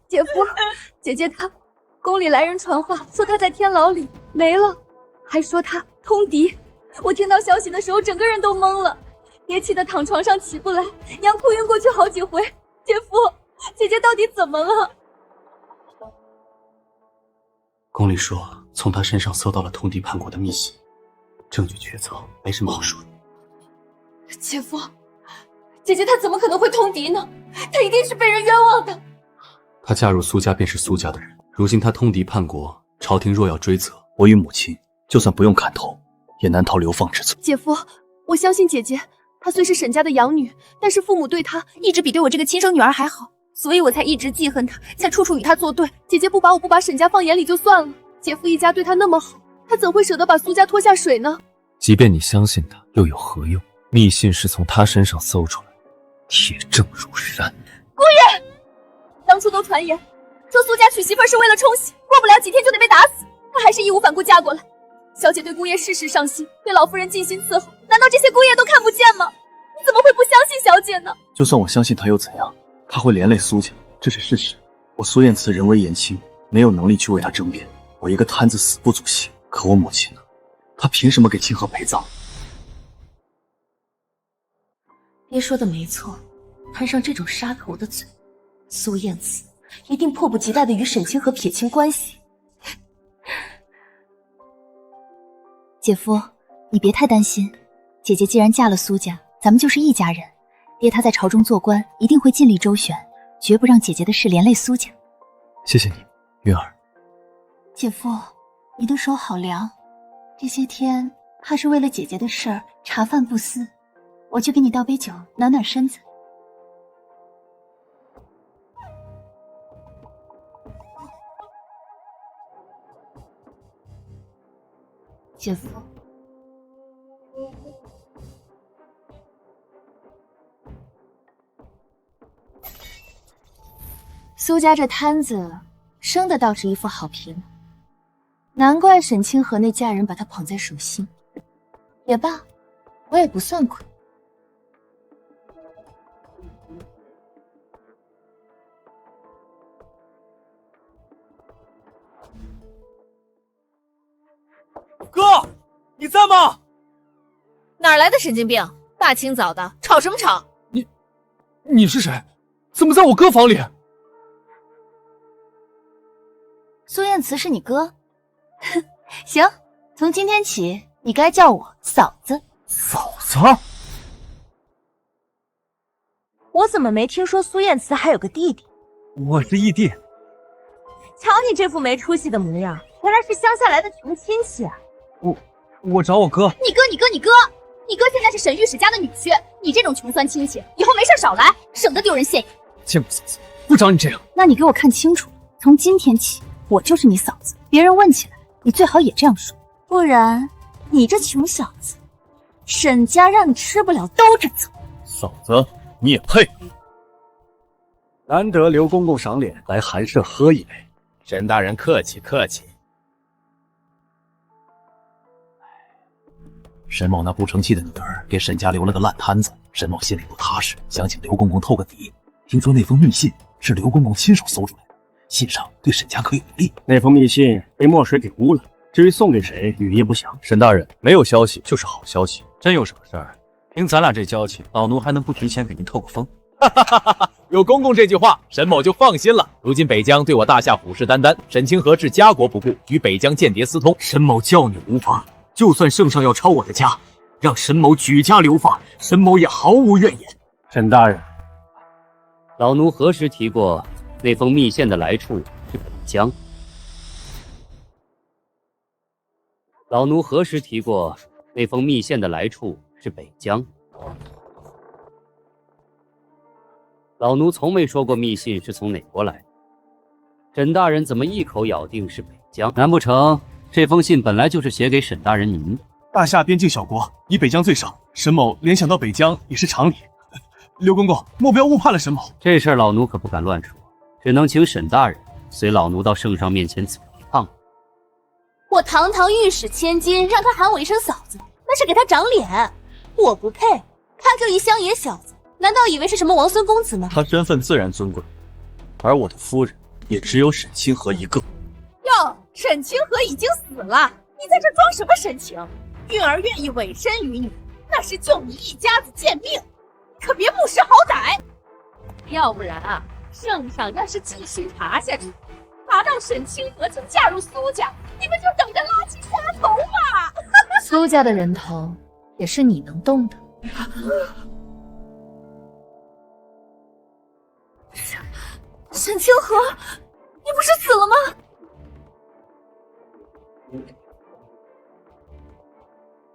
姐夫，姐姐她，宫里来人传话说她在天牢里没了，还说她通敌。我听到消息的时候，整个人都懵了，憋气的躺床上起不来，娘哭晕过去好几回。姐夫，姐姐到底怎么了？宫里说，从他身上搜到了通敌叛国的密信，证据确凿，没什么好说的。姐夫，姐姐她怎么可能会通敌呢？她一定是被人冤枉的。她嫁入苏家便是苏家的人，如今她通敌叛国，朝廷若要追责，我与母亲就算不用砍头，也难逃流放之罪。姐夫，我相信姐姐，她虽是沈家的养女，但是父母对她一直比对我这个亲生女儿还好。所以我才一直记恨他，才处处与他作对。姐姐不把我不把沈家放眼里就算了，姐夫一家对他那么好，他怎会舍得把苏家拖下水呢？即便你相信他，又有何用？密信是从他身上搜出来，铁证如山。姑爷，当初都传言说苏家娶媳妇是为了冲喜，过不了几天就得被打死，他还是义无反顾嫁过来。小姐对姑爷事事上心，对老夫人尽心伺候，难道这些姑爷都看不见吗？你怎么会不相信小姐呢？就算我相信他又怎样？他会连累苏家，这是事实。我苏燕慈人微言轻，没有能力去为他争辩。我一个摊子死不足惜，可我母亲呢？她凭什么给清河陪葬？爹说的没错，摊上这种杀头的嘴，苏燕慈一定迫不及待的与沈清河撇清关系。姐夫，你别太担心，姐姐既然嫁了苏家，咱们就是一家人。爹他在朝中做官，一定会尽力周旋，绝不让姐姐的事连累苏家。谢谢你，云儿。姐夫，你的手好凉，这些天怕是为了姐姐的事儿茶饭不思，我去给你倒杯酒，暖暖身子。姐夫，苏家这摊子生的倒是一副好皮囊，难怪沈清河那家人把他捧在手心。也罢，我也不算亏。哥，你在吗？哪来的神经病？大清早的，吵什么吵？你是谁？怎么在我哥房里？苏燕慈是你哥？行，从今天起，你该叫我嫂子。嫂子？我怎么没听说苏燕慈还有个弟弟？我是义弟。瞧你这副没出息的模样，原来是乡下来的穷亲戚啊！我找我哥。你哥现在是沈御史家的女婿，你这种穷酸亲戚，以后没事少来，省得丢人现眼。见过嫂子，不找你这样。那你给我看清楚了，从今天起，我就是你嫂子，别人问起来，你最好也这样说，不然你这穷小子，沈家让你吃不了兜着走。嫂子，你也配？难得刘公公赏脸，来寒舍喝一杯。沈大人客气客气。沈某那不成器的女儿给沈家留了个烂摊子，沈某心里不踏实，想请刘公公透个底。听说那封密信是刘公公亲手搜出来的，信上对沈家可有不利。那封密信被墨水给污了，至于送给谁，语意不详。沈大人，没有消息就是好消息。真有什么事儿？凭咱俩这交情，老奴还能不提前给您透个风？有公公这句话，沈某就放心了。如今北疆对我大夏虎视眈眈，沈清河置家国不顾，与北疆间谍私通，沈某叫你无法。就算圣上要抄我的家，让沈某举家流放，沈某也毫无怨言。沈大人，老奴何时提过那封密信的来处是北疆？老奴何时提过那封密信的来处是北疆？老奴从没说过密信是从哪国来的。沈大人怎么一口咬定是北疆？难不成这封信本来就是写给沈大人您的？大夏边境小国，以北疆最少，沈某联想到北疆也是常理。刘公公，莫不要误判了沈某。这事儿老奴可不敢乱说，只能请沈大人随老奴到圣上面前走一趟。我堂堂御史千金，让他喊我一声嫂子，那是给他长脸，我不配。他就一乡野小子，难道以为是什么王孙公子吗？他身份自然尊贵，而我的夫人也只有沈清河一个。哟，沈清河已经死了，你在这装什么神情？韵儿愿意委身于你，那是救你一家子贱命，可别不识好歹。要不然啊，圣上要是继续查下去，查到沈清河曾嫁入苏家，你们就等着拉起杀头吧。苏家的人头也是你能动的。沈清河，你不是死了吗？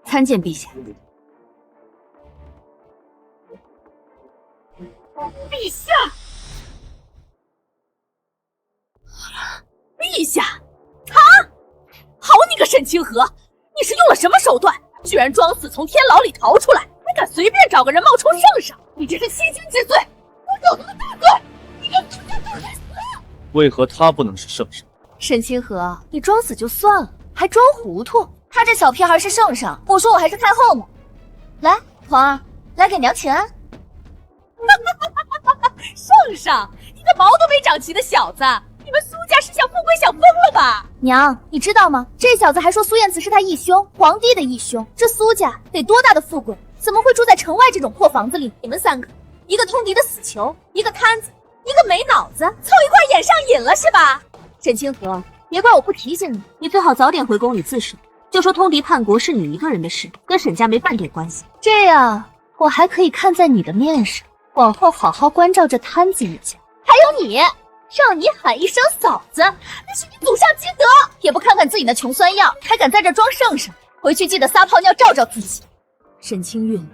参见陛下。陛下，陛下！啊！好你个沈清河，你是用了什么手段，居然装死从天牢里逃出来，还敢随便找个人冒充圣上？你这是欺君之罪，我狗头的大罪！你给我出去给死！为何他不能是圣上？沈清河，你装死就算了，还装糊涂。他这小屁孩是圣上，我说我还是太后呢。来，皇儿，来给娘请安。圣上，你个毛都没长齐的小子，你们苏家是想富贵想疯了吧？娘，你知道吗？这小子还说苏燕慈是他义兄，皇帝的义兄。这苏家得多大的富贵，怎么会住在城外这种破房子里？你们三个，一个通敌的死囚，一个摊子，一个没脑子，凑一块眼上瘾了是吧？沈清河，别怪我不提醒你，你最好早点回宫里自首，就说通敌叛国是你一个人的事，跟沈家没半点关系。这样我还可以看在你的面上，往后好好关照这摊子一家。还有你，让你喊一声嫂子，那是你祖上积德，也不看看自己那穷酸样，还敢在这装圣上，回去记得撒泡尿照照自己。沈清韵，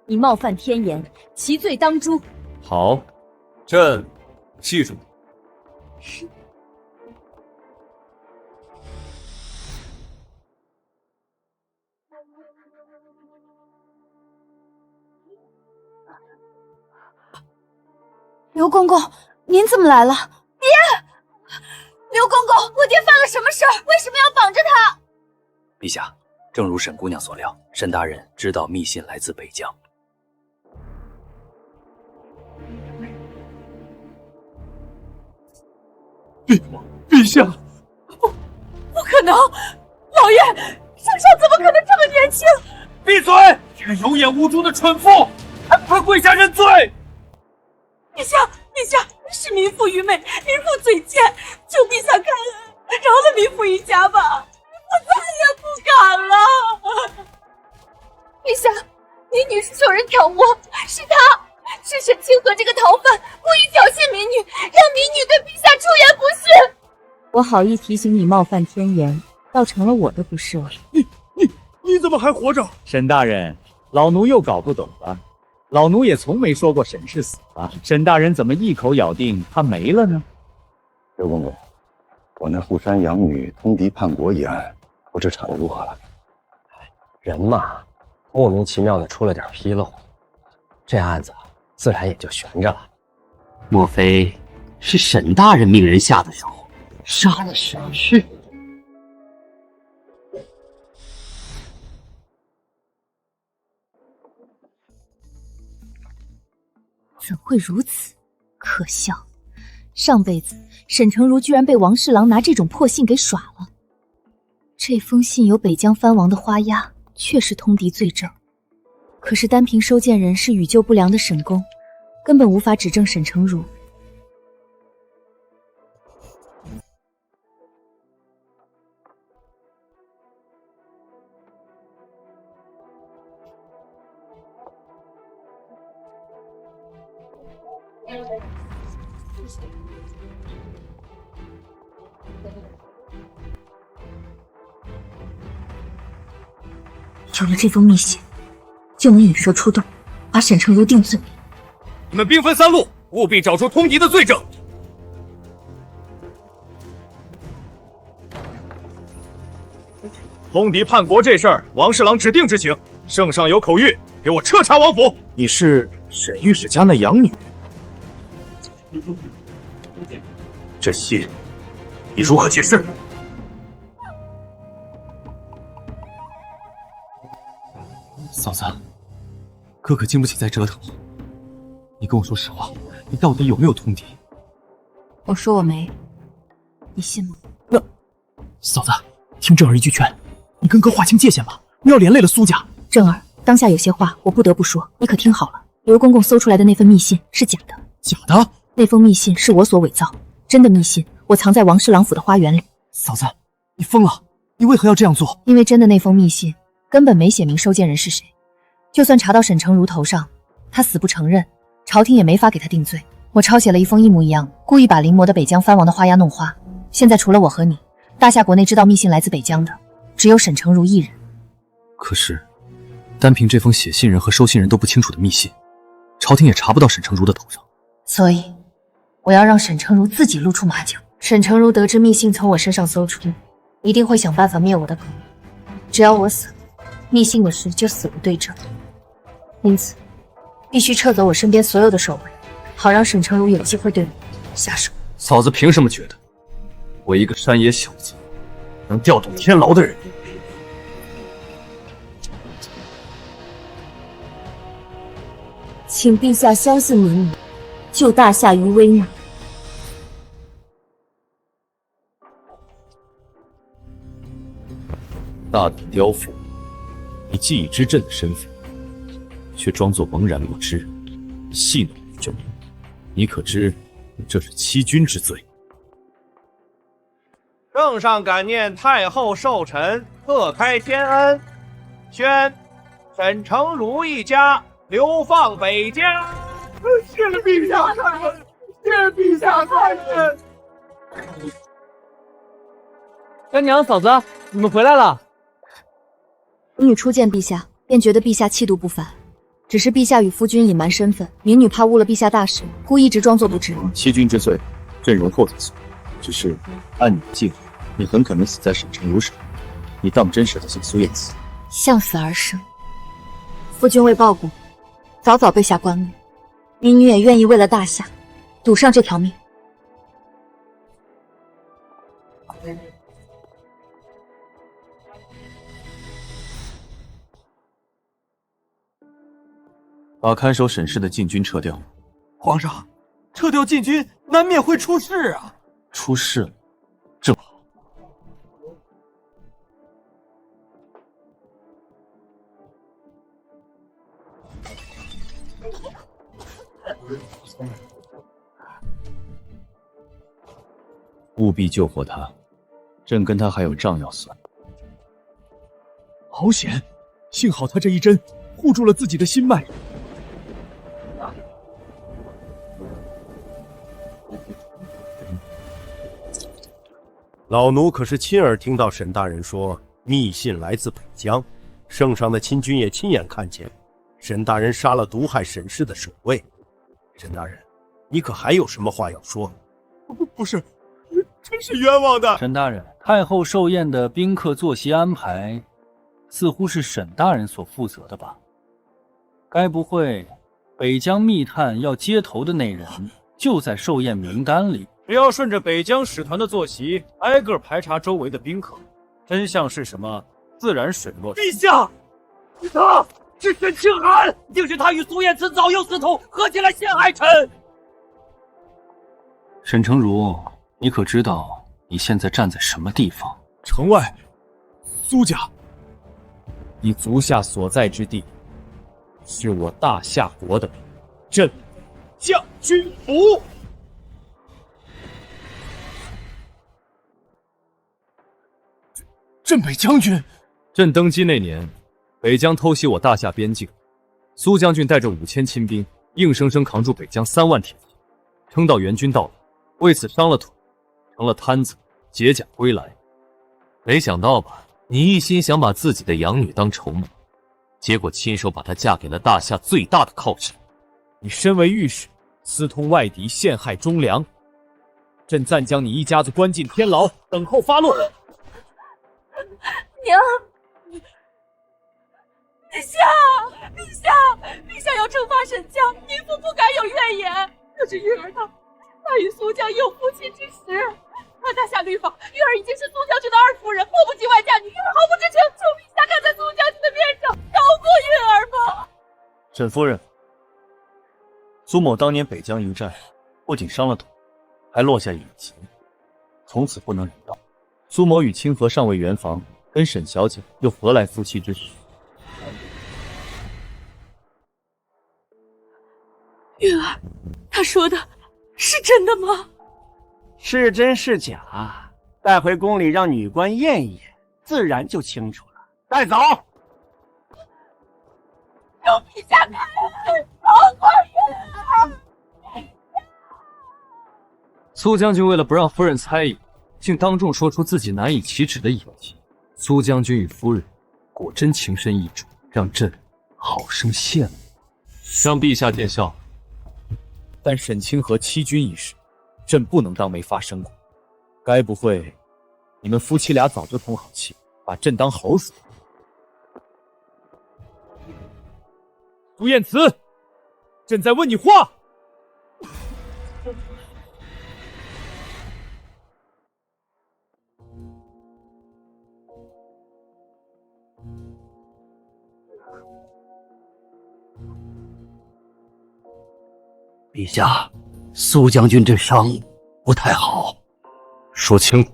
你冒犯天颜，其罪当诛。好，朕记住。刘公公，您怎么来了？爹！刘公公，我爹犯了什么事儿？为什么要绑着他？陛下，正如沈姑娘所料，沈大人知道密信来自北疆。陛下，不可能！老爷，圣上怎么可能这么年轻？闭嘴！这个有眼无珠的蠢妇，还不快跪下认罪！陛下，陛下，是民妇愚昧，民妇嘴贱，求陛下开恩，饶了民妇一家吧，我再也不敢了。陛下，民女是受人挑拨，是沈清河这个逃犯故意挑衅民女，让民女对陛下出言不逊。我好意提醒你冒犯天颜，倒成了我的不是了。你怎么还活着？沈大人，老奴又搞不懂了。老奴也从没说过沈氏死了，沈大人怎么一口咬定他没了呢？刘公公，我那富山养女通敌叛国一案，不知查得如何了？人嘛，莫名其妙的出了点纰漏，这案子自然也就悬着了。莫非是沈大人命人下的手，杀了沈氏？怎会如此？可笑！上辈子沈成儒居然被王侍郎拿这种破信给耍了。这封信有北疆藩王的花押，确是通敌罪证。可是单凭收件人是与救不良的沈公，根本无法指证沈成儒。有了这封密信，就能引蛇出洞，把沈成儒定罪。你们兵分三路，务必找出通敌的罪证。通敌叛国这事儿，王侍郎指定执行。圣上有口谕，给我彻查王府。你是沈御史家那养女？这信你如何解释？嫂子，哥哥经不起再折腾了。你跟我说实话，你到底有没有通敌？我说我没，你信吗？嫂子，听正儿一句劝，你跟哥划清界限吧，不要连累了苏家。正儿，当下有些话我不得不说，你可听好了。刘公公搜出来的那份密信是假的。假的？那封密信是我所伪造，真的密信我藏在王侍郎府的花园里。嫂子，你疯了！你为何要这样做？因为真的那封密信根本没写明收件人是谁，就算查到沈成儒头上，他死不承认，朝廷也没法给他定罪。我抄写了一封一模一样，故意把临摹的北疆藩王的花押弄花。现在除了我和你，大夏国内知道密信来自北疆的，只有沈成儒一人。可是，单凭这封写信人和收信人都不清楚的密信，朝廷也查不到沈成儒的头上。所以，我要让沈成儒自己露出马脚，沈诚如得知密信从我身上搜出，一定会想办法灭我的口。只要我死了，密信的事就死无对证。因此，必须撤走我身边所有的守卫，好让沈诚如有机会对我下手。嫂子凭什么觉得我一个山野小子能调动天牢的人？请陛下相信民女，救大夏于危难。大胆刁妇，你既已知朕的身份，却装作茫然不知，戏弄于朕，你可知这是欺君之罪？圣上感念太后寿辰，特开天恩，宣沈诚如一家流放北疆。谢陛下太恩，谢陛下太恩。干娘、嫂子，你们回来了。民女初见陛下，便觉得陛下气度不凡。只是陛下与夫君隐瞒身份，民女怕误了陛下大事，故一直装作不知。欺君之罪，朕容后再算。只是按你的计划，你很可能死在沈诚如手。你当真是在向苏燕慈？向死而生。夫君为报国，早早被下官路，民女也愿意为了大夏，赌上这条命。把看守沈氏的禁军撤掉。皇上，撤掉禁军难免会出事啊！出事了，正好。务必救活他，朕跟他还有账要算。好险！幸好他这一针护住了自己的心脉。老奴可是亲耳听到沈大人说密信来自北疆，圣上的亲军也亲眼看见沈大人杀了毒害沈氏的守卫。沈大人，你可还有什么话要说？不是，真是冤枉的。沈大人，太后寿宴的宾客坐席安排，似乎是沈大人所负责的吧？该不会北疆密探要接头的那人就在寿宴名单里？只要顺着北疆使团的坐席，挨个排查周围的宾客，真相是什么，自然水落。陛下，他是沈清寒，定是他与苏燕慈早有私通，合起来陷害臣。沈诚如，你可知道你现在站在什么地方？城外，苏家，你足下所在之地，是我大夏国的镇将军府。镇北将军，朕登基那年，北疆偷袭我大夏边境，苏将军带着5000亲兵，硬生生扛住北疆3万铁骑，撑到援军到来，为此伤了腿，成了瘫子，解甲归来。没想到吧，你一心想把自己的养女当筹码，结果亲手把她嫁给了大夏最大的靠山。你身为御史，私通外敌，陷害忠良，朕暂将你一家子关进天牢，等候发落。娘，陛下，陛下，陛下要惩罚沈家，民妇不敢有怨言。可是玉儿她与苏将有夫妻之实，按大夏律法，玉儿已经是苏将军的二夫人，迫不及外嫁女，玉儿毫不知情，求陛下看在苏将军的面上，饶过玉儿吧。沈夫人，苏某当年北疆一战，不仅伤了腿，还落下隐疾，从此不能人道。苏某与清河尚未圆房，跟沈小姐又何来夫妻之实？玉儿，他说的是真的吗？是真是假，带回宫里让女官验一验，自然就清楚了。带走。求陛下开恩，饶过玉儿。苏将军为了不让夫人猜疑，竟当众说出自己难以启齿的隐疾。苏将军与夫人果真情深意重，让朕好生羡慕。让陛下见笑。但沈清河欺君一事，朕不能当没发生过。该不会你们夫妻俩早就通好气，把朕当猴死？苏燕慈，朕在问你话。陛下，苏将军这伤不太好。说清楚。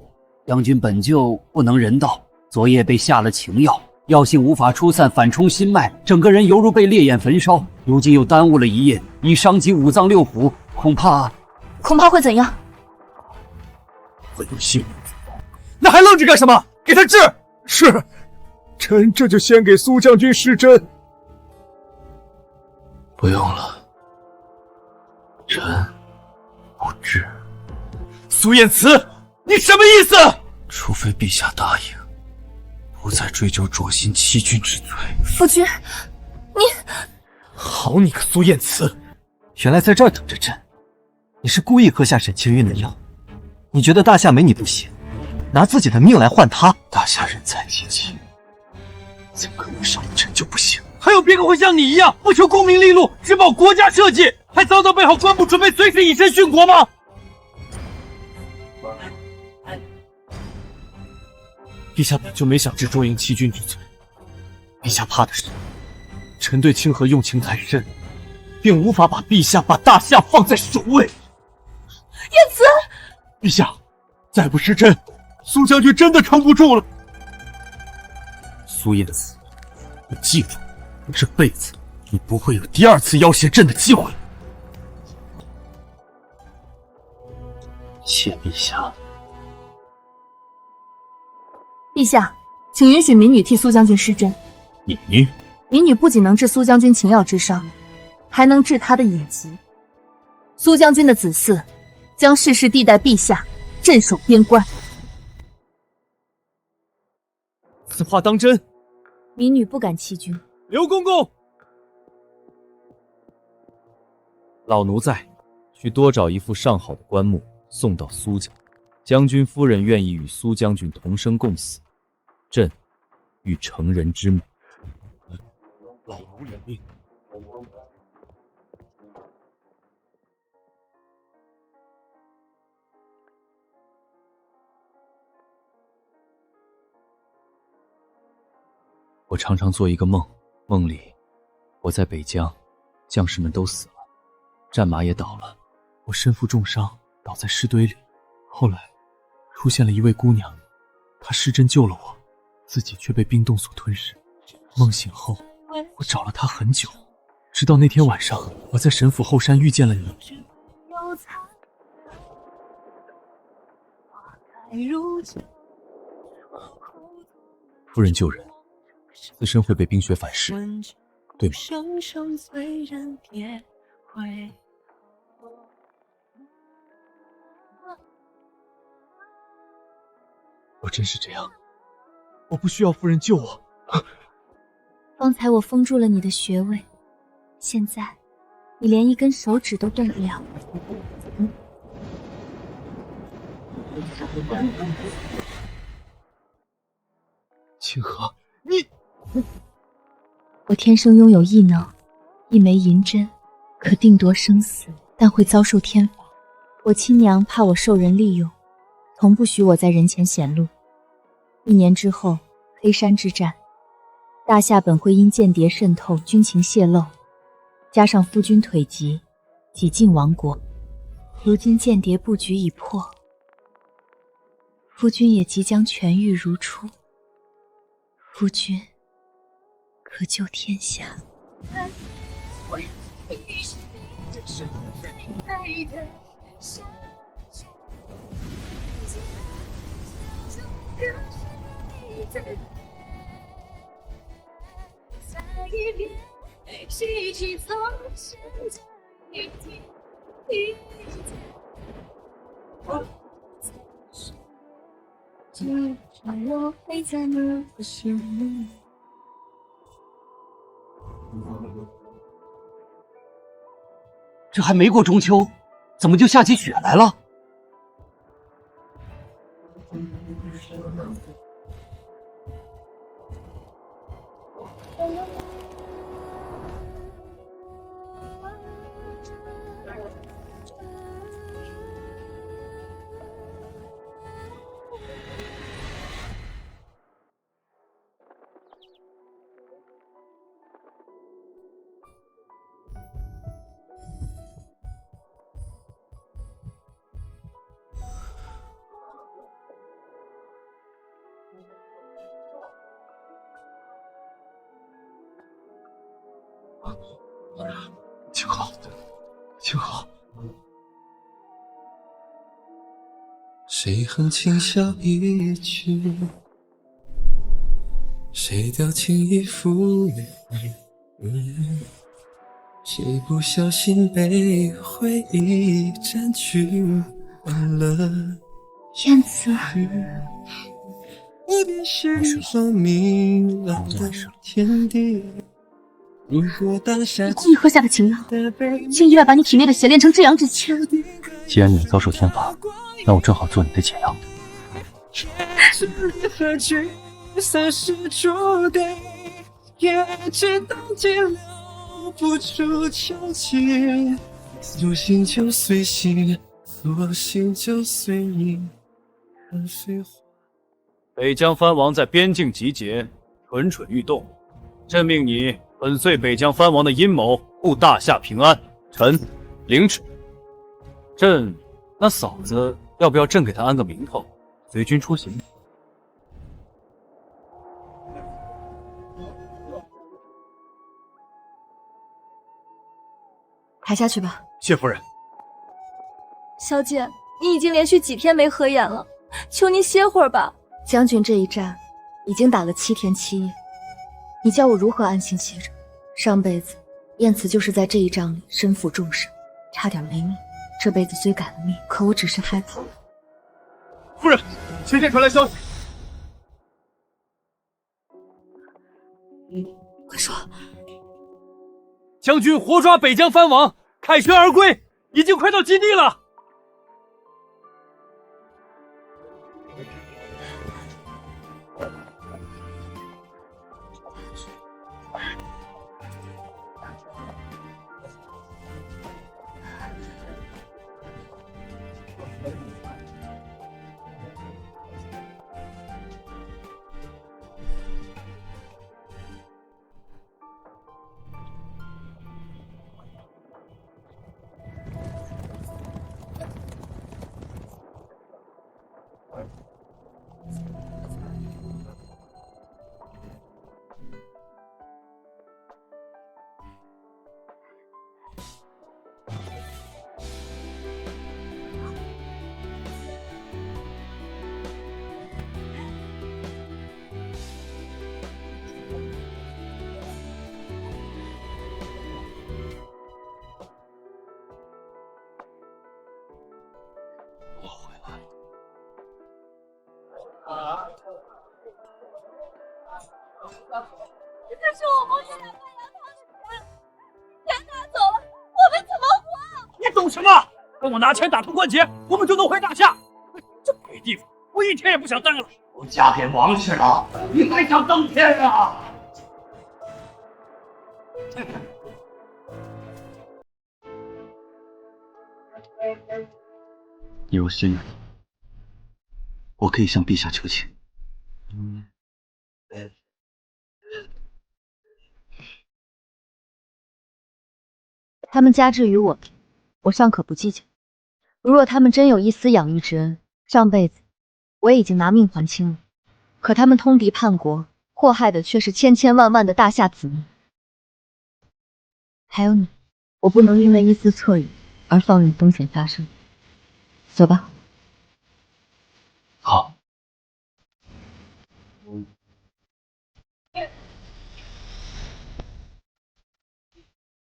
将军本就不能人道，昨夜被下了情药，药性无法出散，反冲心脉，整个人犹如被烈焰焚烧。如今又耽误了一夜，已伤及五脏六腑，恐怕会怎样？会有性命。那还愣着干什么？给他治！是，臣这就先给苏将军施针。不用了，臣不治。苏燕慈，你什么意思？除非陛下答应，不再追究灼心欺君之罪。夫君，你……好你个苏燕慈，原来在这儿等着朕。你是故意喝下沈清韵的药？你觉得大夏没你不行，拿自己的命来换他？大夏人才济济，怎可能少了朕就不行？还有别个会像你一样不求功名利禄，只保国家社稷，还早早备好官部，准备随时以身殉国吗？陛下本就没想治卓营欺君之罪，陛下怕的是臣对清河用情太深，并无法把陛下把大夏放在首位。燕慈，陛下，再不施针，苏将军真的撑不住了。苏燕慈，你记住，这辈子你不会有第二次要挟朕的机会。谢陛下。陛下，请允许民女替苏将军施针。你，民女不仅能治苏将军情药之伤，还能治他的隐疾。苏将军的子嗣将世世地代陛下镇守边关。此话当真？民女不敢欺君。刘公公，老奴在，去多找一副上好的棺木送到苏家。将军夫人愿意与苏将军同生共死，朕欲成人之母。老奴领命。我常常做一个梦，梦里我在北疆，将士们都死了，战马也倒了，我身负重伤，倒在尸堆里。后来出现了一位姑娘，她施针救了我，自己却被冰冻所吞噬。梦醒后，我找了她很久，直到那天晚上，我在神府后山遇见了你。夫人救人，自身会被冰雪反噬，对吗？我真是这样，我不需要夫人救我。方才我封住了你的穴位，现在你连一根手指都动不了。清河，你……我天生拥有异能，一枚银针可定夺生死，但会遭受天罚。我亲娘怕我受人利用，从不许我在人前显露。1年之后，黑山之战，大夏本会因间谍渗透，军情泄露，加上夫君腿疾，几近亡国。如今间谍布局已破，夫君也即将痊愈如初。夫君可救天下。这还没过中秋，怎么就下起雪来了？青河，青河。谁哼轻笑一曲，谁掉进一幅脸，谁不小心被回忆占据，忘了燕子。我便是一明朗的天地。如果当下你故意喝下的情药，竟意外把你体内的血炼成这样之气。既然你遭受天罚，那我正好做你的解药。算是注定，也知道停留不住交集。有心就随心，索性就随你。看飞花。北疆藩王在边境集结，蠢蠢欲动。朕命你粉碎北疆藩王的阴谋，护大夏平安。臣领旨。朕，那嫂子要不要朕给她安个名头，随军出行？抬下去吧。谢夫人。小姐，你已经连续几天没合眼了，求你歇会儿吧。将军这一战已经打了7天7夜，你叫我如何安心歇着？上辈子燕慈就是在这一仗里身负重伤，差点没命。这辈子虽改了命，可我只是害怕。夫人，前线传来消息。快说！将军活抓北疆藩王，凯旋而归，已经快到基地了。这是我母亲2块羊汤的钱，钱拿走了，我们怎么活？你懂什么？跟我拿钱打通关节，我们就能回大夏。这鬼地方，我一天也不想待了。都嫁给王氏了，你还想登天啊？你若宣愿，我可以向陛下求情。他们加之于我，我尚可不计较。如若他们真有一丝养育之恩，上辈子我也已经拿命还清了。可他们通敌叛国，祸害的却是千千万万的大夏子民。还有你，我不能因为一丝错语而放任风险发生。走吧。